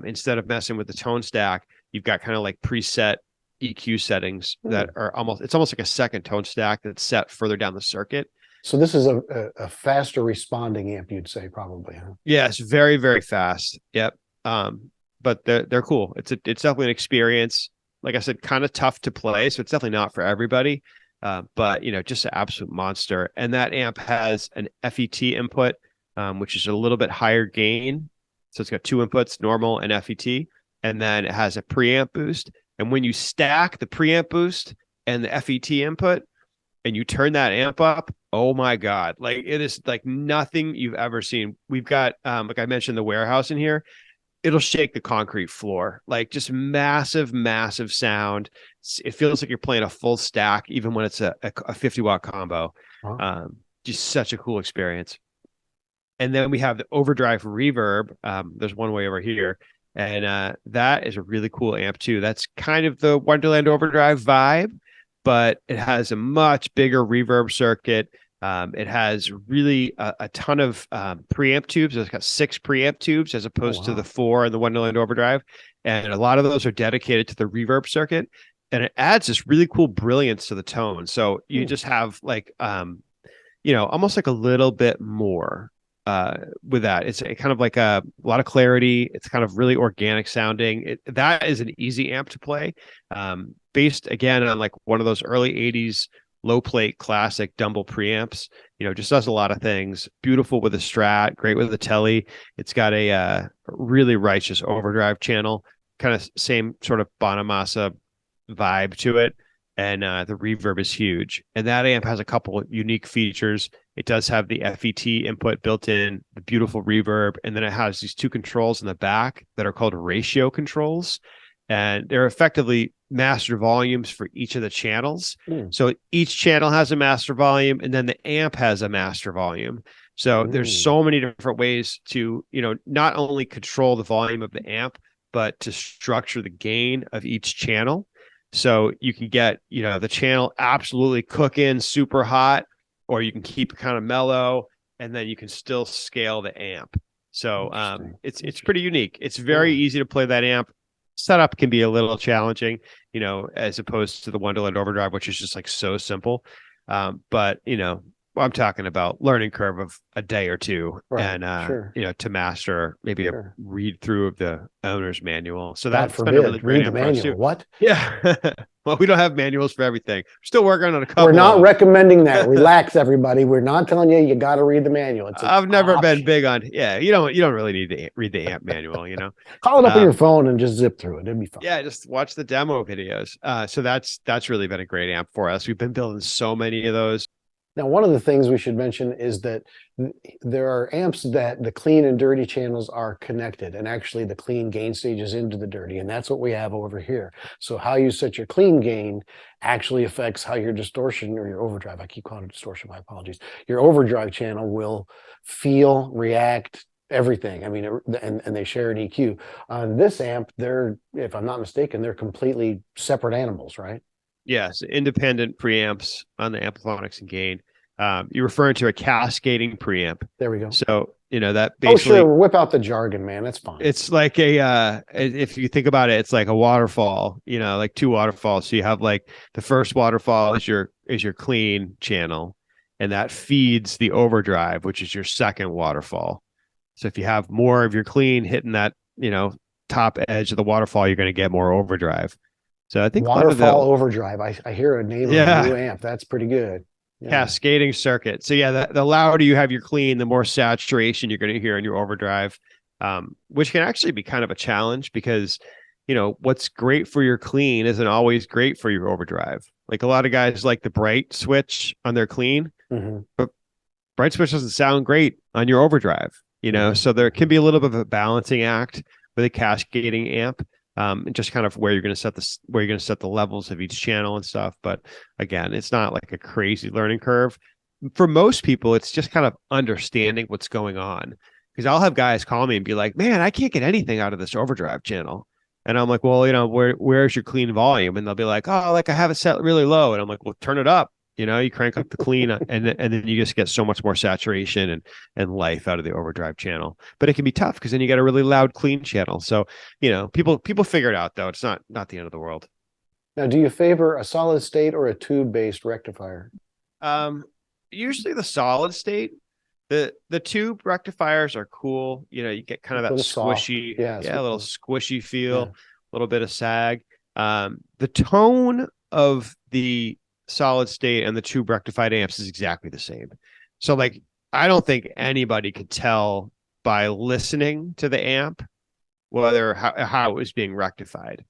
instead of messing with the tone stack, you've got kind of like preset EQ settings that are almost like a second tone stack that's set further down the circuit. So this is a faster responding amp, you'd say, probably, huh? Yeah, it's very, very fast. Yep. But they're cool. It's definitely an experience. Like I said, kind of tough to play, so it's definitely not for everybody. But just an absolute monster. And that amp has an FET input, which is a little bit higher gain. So it's got two inputs, normal and FET, and then it has a preamp boost. And when you stack the preamp boost and the FET input, and you turn that amp up, oh my God, like it is like nothing you've ever seen. We've got, like I mentioned, the warehouse in here. It'll shake the concrete floor, like just massive, massive sound. It feels like you're playing a full stack, even when it's a 50-watt combo. Wow. Just such a cool experience. And then we have the overdrive reverb. There's one way over here. And that is a really cool amp too. That's kind of the Wonderland Overdrive vibe, but it has a much bigger reverb circuit. It has really a ton of preamp tubes. It's got 6 preamp tubes as opposed to the 4 in the Wonderland Overdrive. And a lot of those are dedicated to the reverb circuit. And it adds this really cool brilliance to the tone. So you just have like, almost like a little bit more with that. It's kind of like a lot of clarity. It's kind of really organic sounding. That is an easy amp to play. Based again on like one of those early 80s low plate classic Dumble preamps, just does a lot of things. Beautiful with a Strat, great with a Telly. It's got a really righteous overdrive channel, kind of same sort of Bonamassa vibe to it. And the reverb is huge. And that amp has a couple of unique features. It does have the FET input built in, the beautiful reverb, and then it has these 2 controls in the back that are called ratio controls. And they're effectively master volumes for each of the channels. So each channel has a master volume, and then the amp has a master volume. So there's so many different ways to, not only control the volume of the amp, but to structure the gain of each channel. So you can get, the channel absolutely cooking super hot, or you can keep it kind of mellow, and then you can still scale the amp. So it's pretty unique. It's very easy to play that amp. Setup can be a little challenging, as opposed to the Wonderland Overdrive, which is just like so simple. But well, I'm talking about learning curve of a day or two, Right. and Sure. you know, to master maybe a Sure. read through of the owner's manual. So God that's been a really forbid, great read the amp for us manual. too. What? Yeah. Well, we don't have manuals for everything. We're still working on a We're couple not of recommending that. them. Relax, everybody. We're not telling you you got to read the manual. It's an I've never been option. big on, yeah, you don't really need to read the amp manual, you know. Call it up on your Um, phone and just zip through it. It'd be fine. yeah, just watch the demo videos. So that's really been a great amp for us. We've been building so many of those. Now, one of the things we should mention is that there are amps that the clean and dirty channels are connected, and actually the clean gain stages into the dirty, and that's what we have over here. So how you set your clean gain actually affects how your distortion or your overdrive, I keep calling it distortion, my apologies, your overdrive channel will feel, react, everything. I mean, and they share an EQ. On this amp, they're, if I'm not mistaken, they're completely separate animals, right? Yes, independent preamps on the Ampliphonix and Gain. You're referring to a cascading preamp. There we go. So, you know, that Oh, basically sure. Whip out the jargon, man. That's fine. it's like if you think about it, it's like a waterfall, you know, like two waterfalls. So you have like the first waterfall is your clean channel, and that feeds the overdrive, which is your second waterfall. So if you have more of your clean hitting that, you know, top edge of the waterfall, you're going to get more overdrive. So I think a lot of Waterfall the overdrive. I hear a name of a new yeah amp. That's pretty good. Yeah. cascading circuit. So yeah, the louder you have your clean, the more saturation you're going to hear in your overdrive, which can actually be kind of a challenge because, you know, what's great for your clean isn't always great for your overdrive. Like a lot of guys like the bright switch on their clean, but bright switch doesn't sound great on your overdrive, you know. So there can be a little bit of a balancing act with a cascading amp. And just kind of where you're going to set the levels of each channel and stuff. But again, it's not like a crazy learning curve. For most people, it's just kind of understanding what's going on. Because I'll have guys call me and be like, "Man, I can't get anything out of this overdrive channel." And I'm like, "Well, you know, where's your clean volume?" And they'll be like, "Oh, like I have it set really low." And I'm like, "Well, turn it up." You know, you crank up the clean and then you just get so much more saturation and life out of the overdrive channel. But it can be tough because then you get a really loud clean channel. So, you know, people figure it out though. It's not the end of the world. Now, do you favor a solid state or a tube-based rectifier? Usually the solid state. The tube rectifiers are cool. You know, you get kind of that squishy, a little squishy feel, a little bit of sag. The tone of the solid state and the tube rectified amps is exactly the same. So like I don't think anybody could tell by listening to the amp whether how it was being rectified.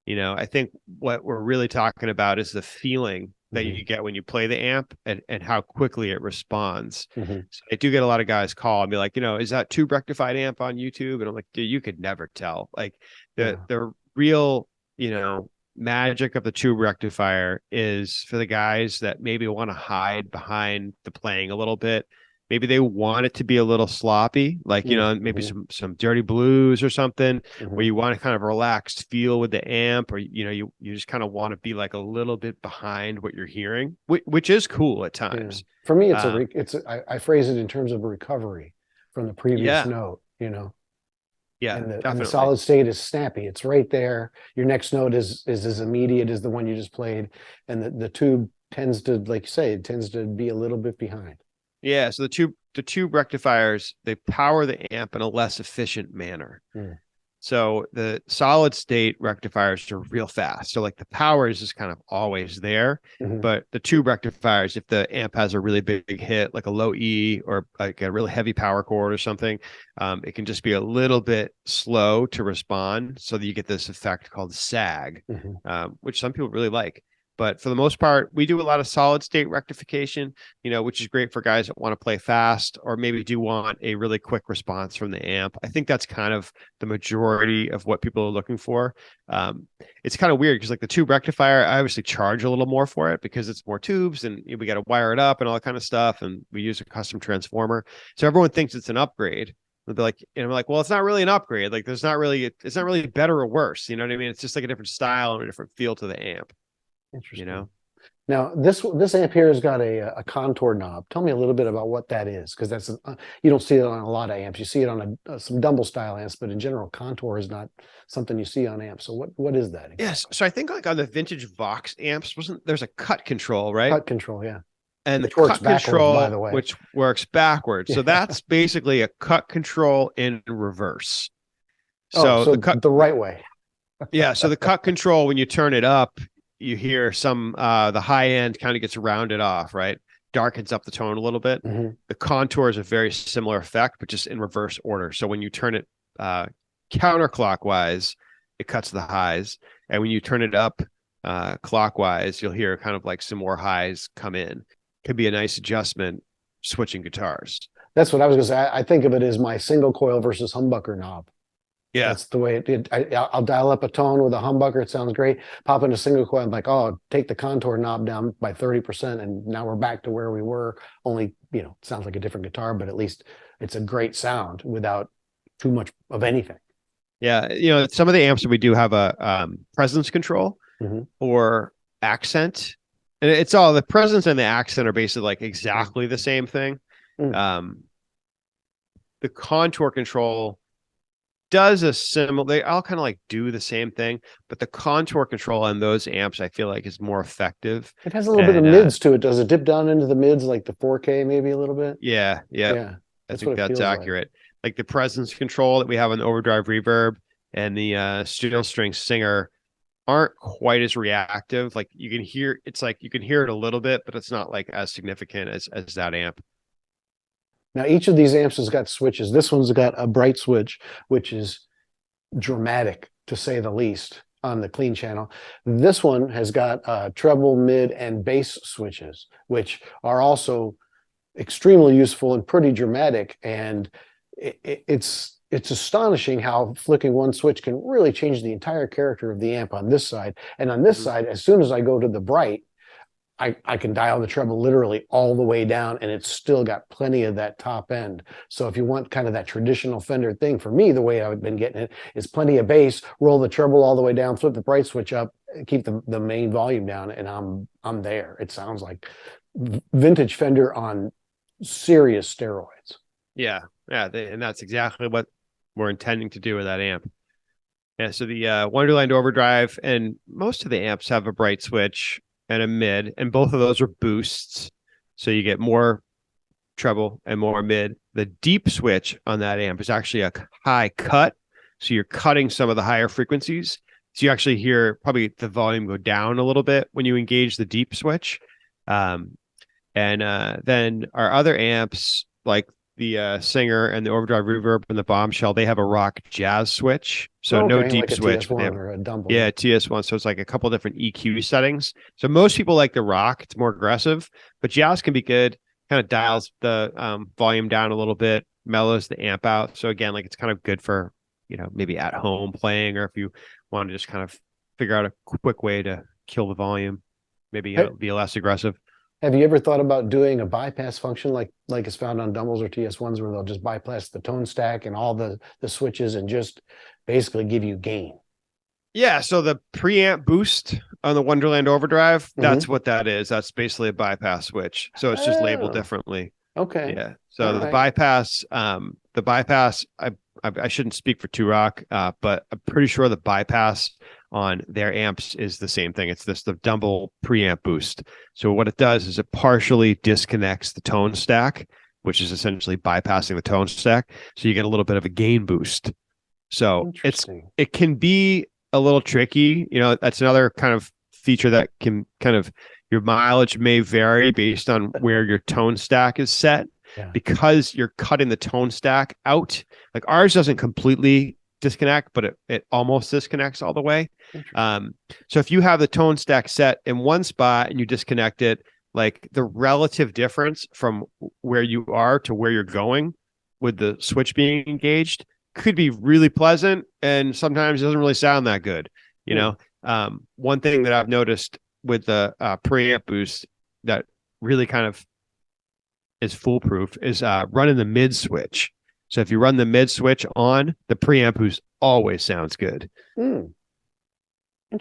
You know, I think what we're really talking about is the feeling that you get when you play the amp and how quickly it responds. So I do get a lot of guys call and be like, you know, is that tube rectified amp on YouTube? And I'm like, dude, you could never tell. Like the real, you know, magic of the tube rectifier is for the guys that maybe want to hide behind the playing a little bit. Maybe they want it to be a little sloppy, like, you know, maybe some dirty blues or something where you want to kind of relaxed feel with the amp, or, you know, you just kind of want to be like a little bit behind what you're hearing, which is cool at times. For me, I phrase it in terms of a recovery from the previous note, you know. Yeah, and the solid state is snappy. It's right there. Your next note is as immediate as the one you just played. And the tube tends to, like you say, it tends to be a little bit behind. Yeah. So the tube rectifiers, they power the amp in a less efficient manner. So the solid state rectifiers are real fast. So like the power is just kind of always there. But the tube rectifiers, if the amp has a really big hit, like a low E or like a really heavy power chord or something, it can just be a little bit slow to respond. So that you get this effect called sag, which some people really like. But for the most part, we do a lot of solid state rectification, you know, which is great for guys that want to play fast or maybe do want a really quick response from the amp. I think that's kind of the majority of what people are looking for. It's kind of weird because like the tube rectifier, I obviously charge a little more for it because it's more tubes and we got to wire it up and all that kind of stuff. And we use a custom transformer. So everyone thinks it's an upgrade. They'll be like, and I'm like, well, it's not really an upgrade. Like it's not really better or worse. You know what I mean? It's just like a different style and a different feel to the amp. Interesting. You know, now this amp here has got a contour knob. Tell me a little bit about what that is, because that's you don't see it on a lot of amps. You see it on some Dumble style amps, but in general, contour is not something you see on amps. So what is that exactly? Yes. So I think like on the vintage Vox amps, there's a cut control, right? Cut control, yeah. and the Which works cut backwards, control, by the way. which works backwards. So that's basically a cut control in reverse. So so the right way. yeah. So the cut control, when you turn it up, you hear some, the high end kind of gets rounded off, right? Darkens up the tone a little bit. Mm-hmm. The contour is a very similar effect, but just in reverse order. So when you turn it counterclockwise, it cuts the highs. And when you turn it up clockwise, you'll hear kind of like some more highs come in. Could be a nice adjustment switching guitars. That's what I was going to say. I think of it as my single coil versus humbucker knob. Yeah. That's the way I'll dial up a tone with a humbucker. It sounds great. Pop in a single coil. I'm like, oh, take the contour knob down by 30%. And now we're back to where we were. Only, it sounds like a different guitar, but at least it's a great sound without too much of anything. Yeah. Some of the amps that we do have a presence control or accent. And it's all the presence and the accent are basically like exactly the same thing. The contour control does a similar, they all kind of like do the same thing, but the contour control on those amps I feel like is more effective. It has a little bit of mids to it. Does it dip down into the mids like the 4K maybe a little bit? Yeah. I think that's accurate. Like the presence control that we have on the overdrive reverb and the steel string singer aren't quite as reactive. Like you can hear, it's like you can hear it a little bit, but it's not like as significant as that amp. Now, each of these amps has got switches. This one's got a bright switch, which is dramatic, to say the least, on the clean channel. This one has got treble, mid, and bass switches, which are also extremely useful and pretty dramatic. And it's astonishing how flicking one switch can really change the entire character of the amp on this side. And on this side, as soon as I go to the bright, I can dial the treble literally all the way down, and it's still got plenty of that top end. So if you want kind of that traditional Fender thing, for me, the way I've been getting it is plenty of bass, roll the treble all the way down, flip the bright switch up, keep the main volume down, and I'm there. It sounds like vintage Fender on serious steroids. Yeah, and that's exactly what we're intending to do with that amp. Yeah, so the Wonderland overdrive and most of the amps have a bright switch and a mid, and both of those are boosts. So you get more treble and more mid. The deep switch on that amp is actually a high cut. So you're cutting some of the higher frequencies. So you actually hear probably the volume go down a little bit when you engage the deep switch. And then our other amps, like the Singer and the overdrive reverb and the bombshell, they have a rock jazz switch. So no deep like a switch. TS1 or a Dumble. Yeah, TS1. So it's like a couple different EQ settings. So most people like the rock. It's more aggressive, but jazz can be good. Kind of dials the volume down a little bit, mellows the amp out. So again, like it's kind of good for, maybe at home playing, or if you want to just kind of figure out a quick way to kill the volume, maybe be less aggressive. Have you ever thought about doing a bypass function like is found on Dumbles or TS1s, where they'll just bypass the tone stack and all the switches and just basically give you gain? Yeah, so the preamp boost on the Wonderland overdrive, that's what that is. That's basically a bypass switch. So it's just labeled differently. Okay. Yeah. So the bypass, I shouldn't speak for Two Rock, but I'm pretty sure the bypass on their amps is the same thing. It's the Dumble preamp boost. So what it does is it partially disconnects the tone stack, which is essentially bypassing the tone stack. So you get a little bit of a gain boost. So it can be a little tricky. That's another kind of feature that can kind of, your mileage may vary based on where your tone stack is set, because you're cutting the tone stack out. Like ours doesn't completely disconnect, but it almost disconnects all the way. So if you have the tone stack set in one spot and you disconnect it, like the relative difference from where you are to where you're going with the switch being engaged could be really pleasant, and sometimes it doesn't really sound that good. One thing that I've noticed with the preamp boost that really kind of is foolproof is running the mid switch. So if you run the mid switch on, the preamp boost always sounds good. I'm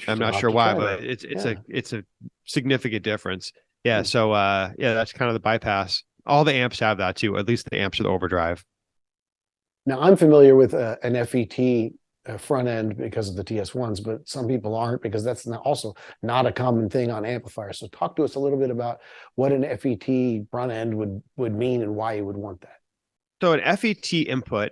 not sure why, but it's a significant difference. Yeah. So that's kind of the bypass. All the amps have that too, at least the amps of the overdrive. Now I'm familiar with an FET front end because of the TS1s, but some people aren't because that's also not a common thing on amplifiers. So talk to us a little bit about what an FET front end would mean and why you would want that. So an FET input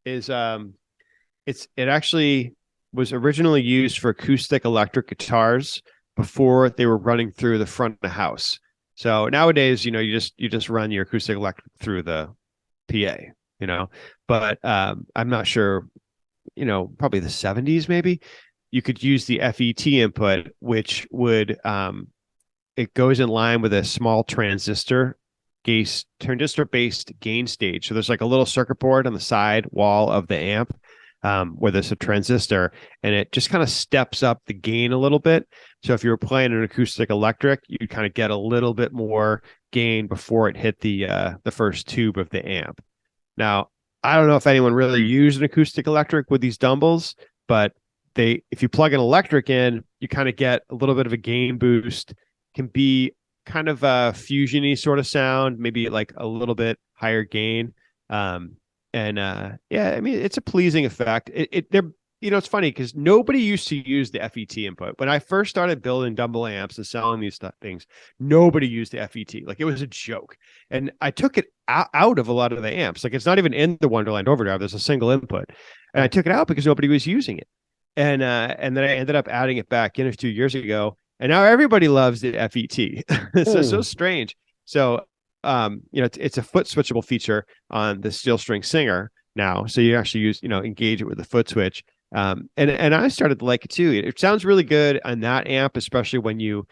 is it actually was originally used for acoustic electric guitars before they were running through the front of the house. So nowadays, you just run your acoustic electric through the PA, but I'm not sure, probably the 70s maybe you could use the FET input, which would it goes in line with a small transistor based gain stage. So there's like a little circuit board on the side wall of the amp where there's a transistor, and it just kind of steps up the gain a little bit. So if you were playing an acoustic electric, you kind of get a little bit more gain before it hit the first tube of the amp. Now, I don't know if anyone really used an acoustic electric with these Dumbles, but if you plug an electric in, you kind of get a little bit of a gain boost. Can be kind of a fusiony sort of sound, maybe like a little bit higher gain. Yeah, I mean, it's a pleasing effect. It's funny because nobody used to use the FET input. When I first started building Dumble amps and selling these things, nobody used the FET. Like, it was a joke. And I took it out of a lot of the amps. Like, it's not even in the Wonderland overdrive. There's a single input. And I took it out because nobody was using it. And then I ended up adding it back in a few years ago. And now everybody loves the FET. It's so strange. So, it's a foot switchable feature on the Steel String Singer now. So you actually engage it with the foot switch. And I started to like it too. It sounds really good on that amp, especially when you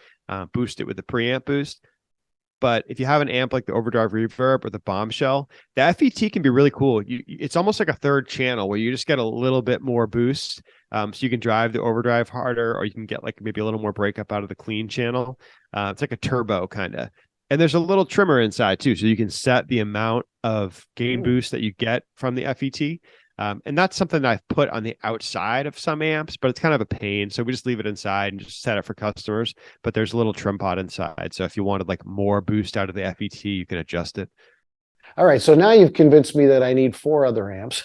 boost it with the preamp boost. But if you have an amp like the Overdrive Reverb or the Bombshell, the FET can be really cool. It's almost like a third channel where you just get a little bit more boost. So you can drive the overdrive harder, or you can get like maybe a little more breakup out of the clean channel. It's like a turbo kind of. And there's a little trimmer inside too. So you can set the amount of gain boost that you get from the FET. And that's something that I've put on the outside of some amps, but it's kind of a pain. So we just leave it inside and just set it for customers. But there's a little trim pot inside. So if you wanted like more boost out of the FET, you can adjust it. All right. So now you've convinced me that I need 4 other amps.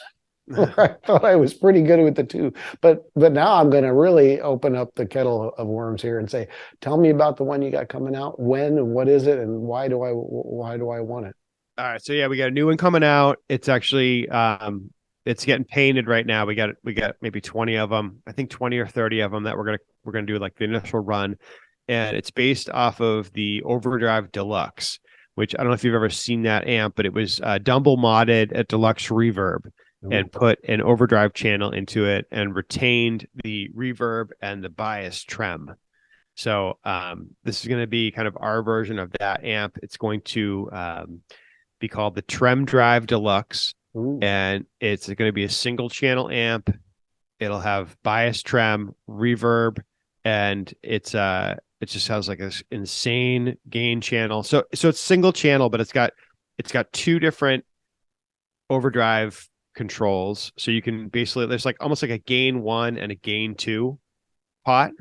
I thought I was pretty good with the 2, but now I'm going to really open up the kettle of worms here and say, tell me about the one you got coming out. When and what is it, and why do I want it? All right. So yeah, we got a new one coming out. It's actually it's getting painted right now. We got maybe 20 of them. I think 20 or 30 of them that we're gonna do like the initial run, and it's based off of the Overdrive Deluxe, which I don't know if you've ever seen that amp, but it was Dumble modded at Deluxe Reverb and put an overdrive channel into it and retained the reverb and the bias trem. So this is going to be kind of our version of that amp. It's going to be called the Trem Drive Deluxe. Ooh. And it's going to be a single channel amp. It'll have bias trem, reverb, and it just has like this insane gain channel. So it's single channel, but it's got 2 different overdrive controls. So you can basically, there's like almost like a gain 1 and a gain 2 pot,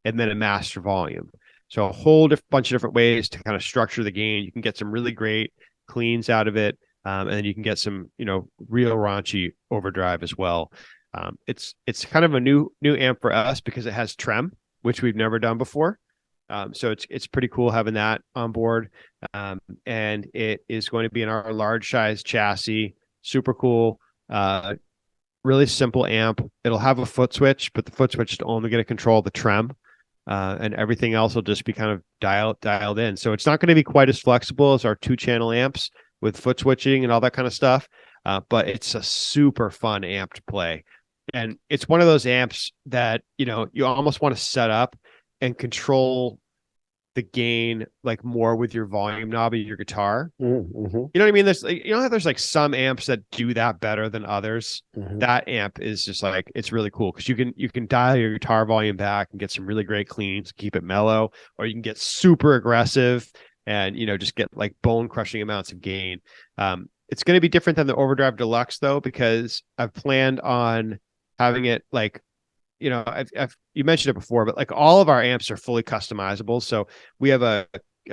and then a master volume. So a whole bunch of different ways to kind of structure the gain. You can get some really great cleans out of it. And then you can get some, real raunchy overdrive as well. It's kind of a new amp for us because it has trem, which we've never done before. So it's pretty cool having that on board. And it is going to be in our large size chassis. Super cool. Really simple amp. It'll have a foot switch, but the foot switch is only going to control the trem. And everything else will just be kind of dialed in. So it's not going to be quite as flexible as our 2-channel amps with foot switching and all that kind of stuff. But it's a super fun amp to play. And it's one of those amps that, you almost want to set up and control the gain like more with your volume knob of your guitar. Mm-hmm. You know what I mean? There's like some amps that do that better than others. Mm-hmm. That amp is just like, it's really cool because you can dial your guitar volume back and get some really great cleans, keep it mellow, or you can get super aggressive and just get like bone crushing amounts of gain. It's going to be different than the Overdrive Deluxe though, because I've planned on having it like, you mentioned it before, but like all of our amps are fully customizable. So we have a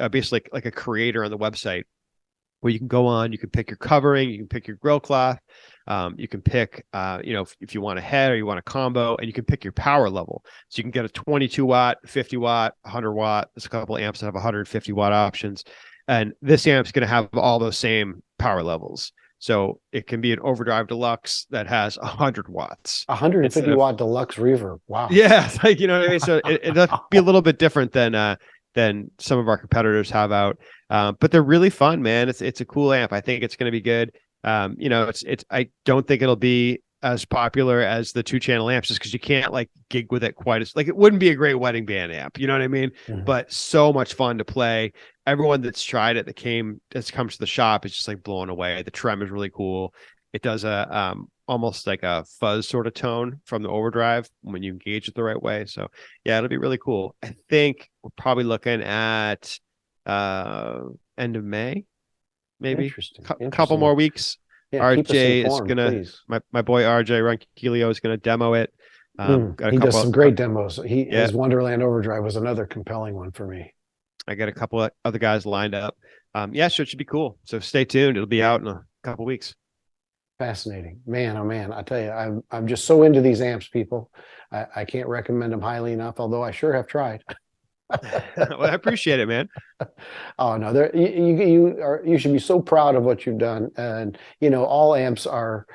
basically like a creator on the website where you can go on, you can pick your covering, you can pick your grill cloth, you can pick, if you want a head or you want a combo, and you can pick your power level. So you can get a 22 watt, 50 watt, 100 watt. There's a couple of amps that have 150 watt options. And this amp's going to have all those same power levels. So it can be an overdrive deluxe that has 100 watts. 150 watt deluxe reverb. Wow. Yeah. Like, you know what I mean? So it'll be a little bit different than some of our competitors have out. But they're really fun, man. It's a cool amp. I think it's going to be good. I don't think it'll be as popular as the 2-channel amps, just because you can't like gig with it quite as, like, it wouldn't be a great wedding band amp, you know what I mean? Mhm. But so much fun to play. Everyone that's tried it, that's comes to the shop, is just like blown away. The trem is really cool. It does a almost like a fuzz sort of tone from the overdrive when you engage it the right way. So yeah, it'll be really cool. I think we're probably looking at end of May, maybe. Interesting. Couple more weeks. Yeah, keep us RJ informed, is gonna please. my boy RJ Ronquillo is gonna demo it. He does some great demos. His Wonderland overdrive was another compelling one for me. I got a couple of other guys lined up. So it should be cool. So stay tuned. It'll be out in a couple weeks. Fascinating, man. Oh man, I tell you, I'm just so into these amps, people. I can't recommend them highly enough, although I sure have tried. Well, I appreciate it, man. Oh no, you should be so proud of what you've done. And all amps are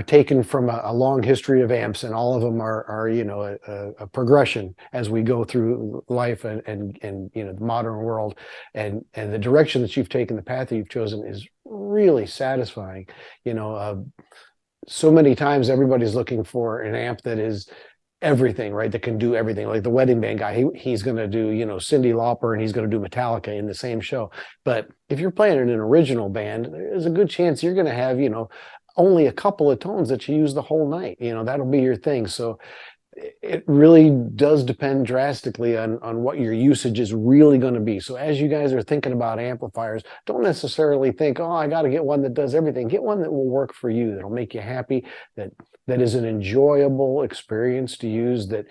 taken from a long history of amps, and all of them are a progression as we go through life and the modern world, and the direction that you've taken, the path that you've chosen, is really satisfying. So many times everybody's looking for an amp that is everything, right? That can do everything. Like the wedding band guy, he's going to do, Cyndi Lauper, and he's going to do Metallica in the same show. But if you're playing in an original band, there's a good chance you're going to have, only a couple of tones that you use the whole night. That'll be your thing. So it really does depend drastically on what your usage is really going to be. So as you guys are thinking about amplifiers, don't necessarily think, oh, I got to get one that does everything. Get one that will work for you, that'll make you happy, that is an enjoyable experience to use, that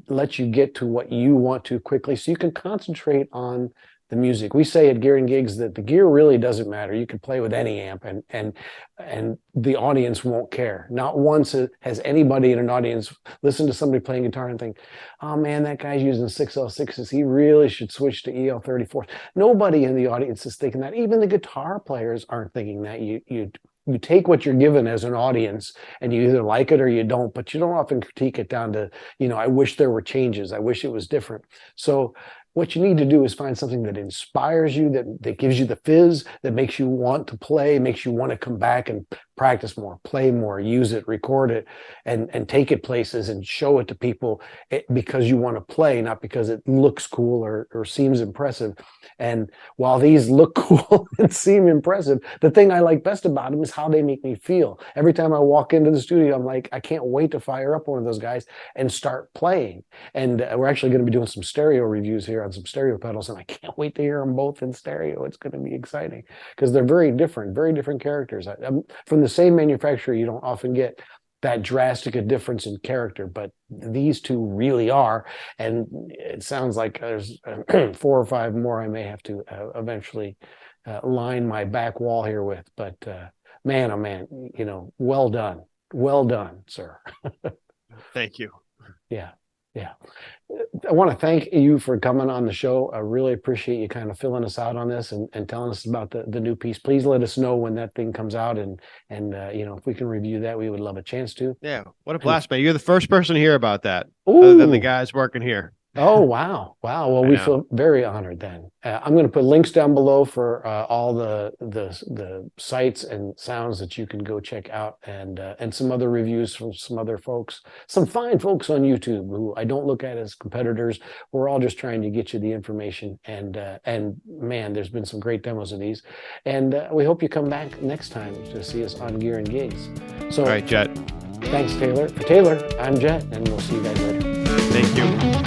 lets you get to what you want to quickly, so you can concentrate on the music. We say at Gear and Gigs that the gear really doesn't matter. You can play with any amp, and the audience won't care. Not once has anybody in an audience listened to somebody playing guitar and think, oh man, that guy's using 6L6s. He really should switch to EL34. Nobody in the audience is thinking that. Even the guitar players aren't thinking that. You take what you're given as an audience, and you either like it or you don't, but you don't often critique it down to, I wish there were changes. I wish it was different. So what you need to do is find something that inspires you, that gives you the fizz, that makes you want to play, makes you want to come back and practice more, play more, use it, record it, and take it places and show it to people because you want to play, not because it looks cool or seems impressive. And while these look cool and seem impressive, the thing I like best about them is how they make me feel. Every time I walk into the studio, I'm like, I can't wait to fire up one of those guys and start playing. And we're actually going to be doing some stereo reviews here on some stereo pedals, and I can't wait to hear them both in stereo. It's going to be exciting because they're very different characters. From the same manufacturer, you don't often get that drastic a difference in character, but these two really are. And it sounds like there's 4 or 5 more I may have to eventually line my back wall here with. But man, oh man, well done, sir. Thank you. Yeah. I want to thank you for coming on the show. I really appreciate you kind of filling us out on this and telling us about the new piece. Please let us know when that thing comes out, and if we can review that, we would love a chance to. Yeah, what a blast, man. You're the first person to hear about that, Ooh. Other than the guys working here. Oh, wow. Well, we feel very honored then. I'm going to put links down below for all the sites and sounds that you can go check out, and some other reviews from some other folks, some fine folks on YouTube who I don't look at as competitors. We're all just trying to get you the information, and man, there's been some great demos of these, and we hope you come back next time to see us on Gear and Gigs. So, all right, Jet. Thanks, Taylor. For Taylor, I'm Jet, and we'll see you guys later. Thank you.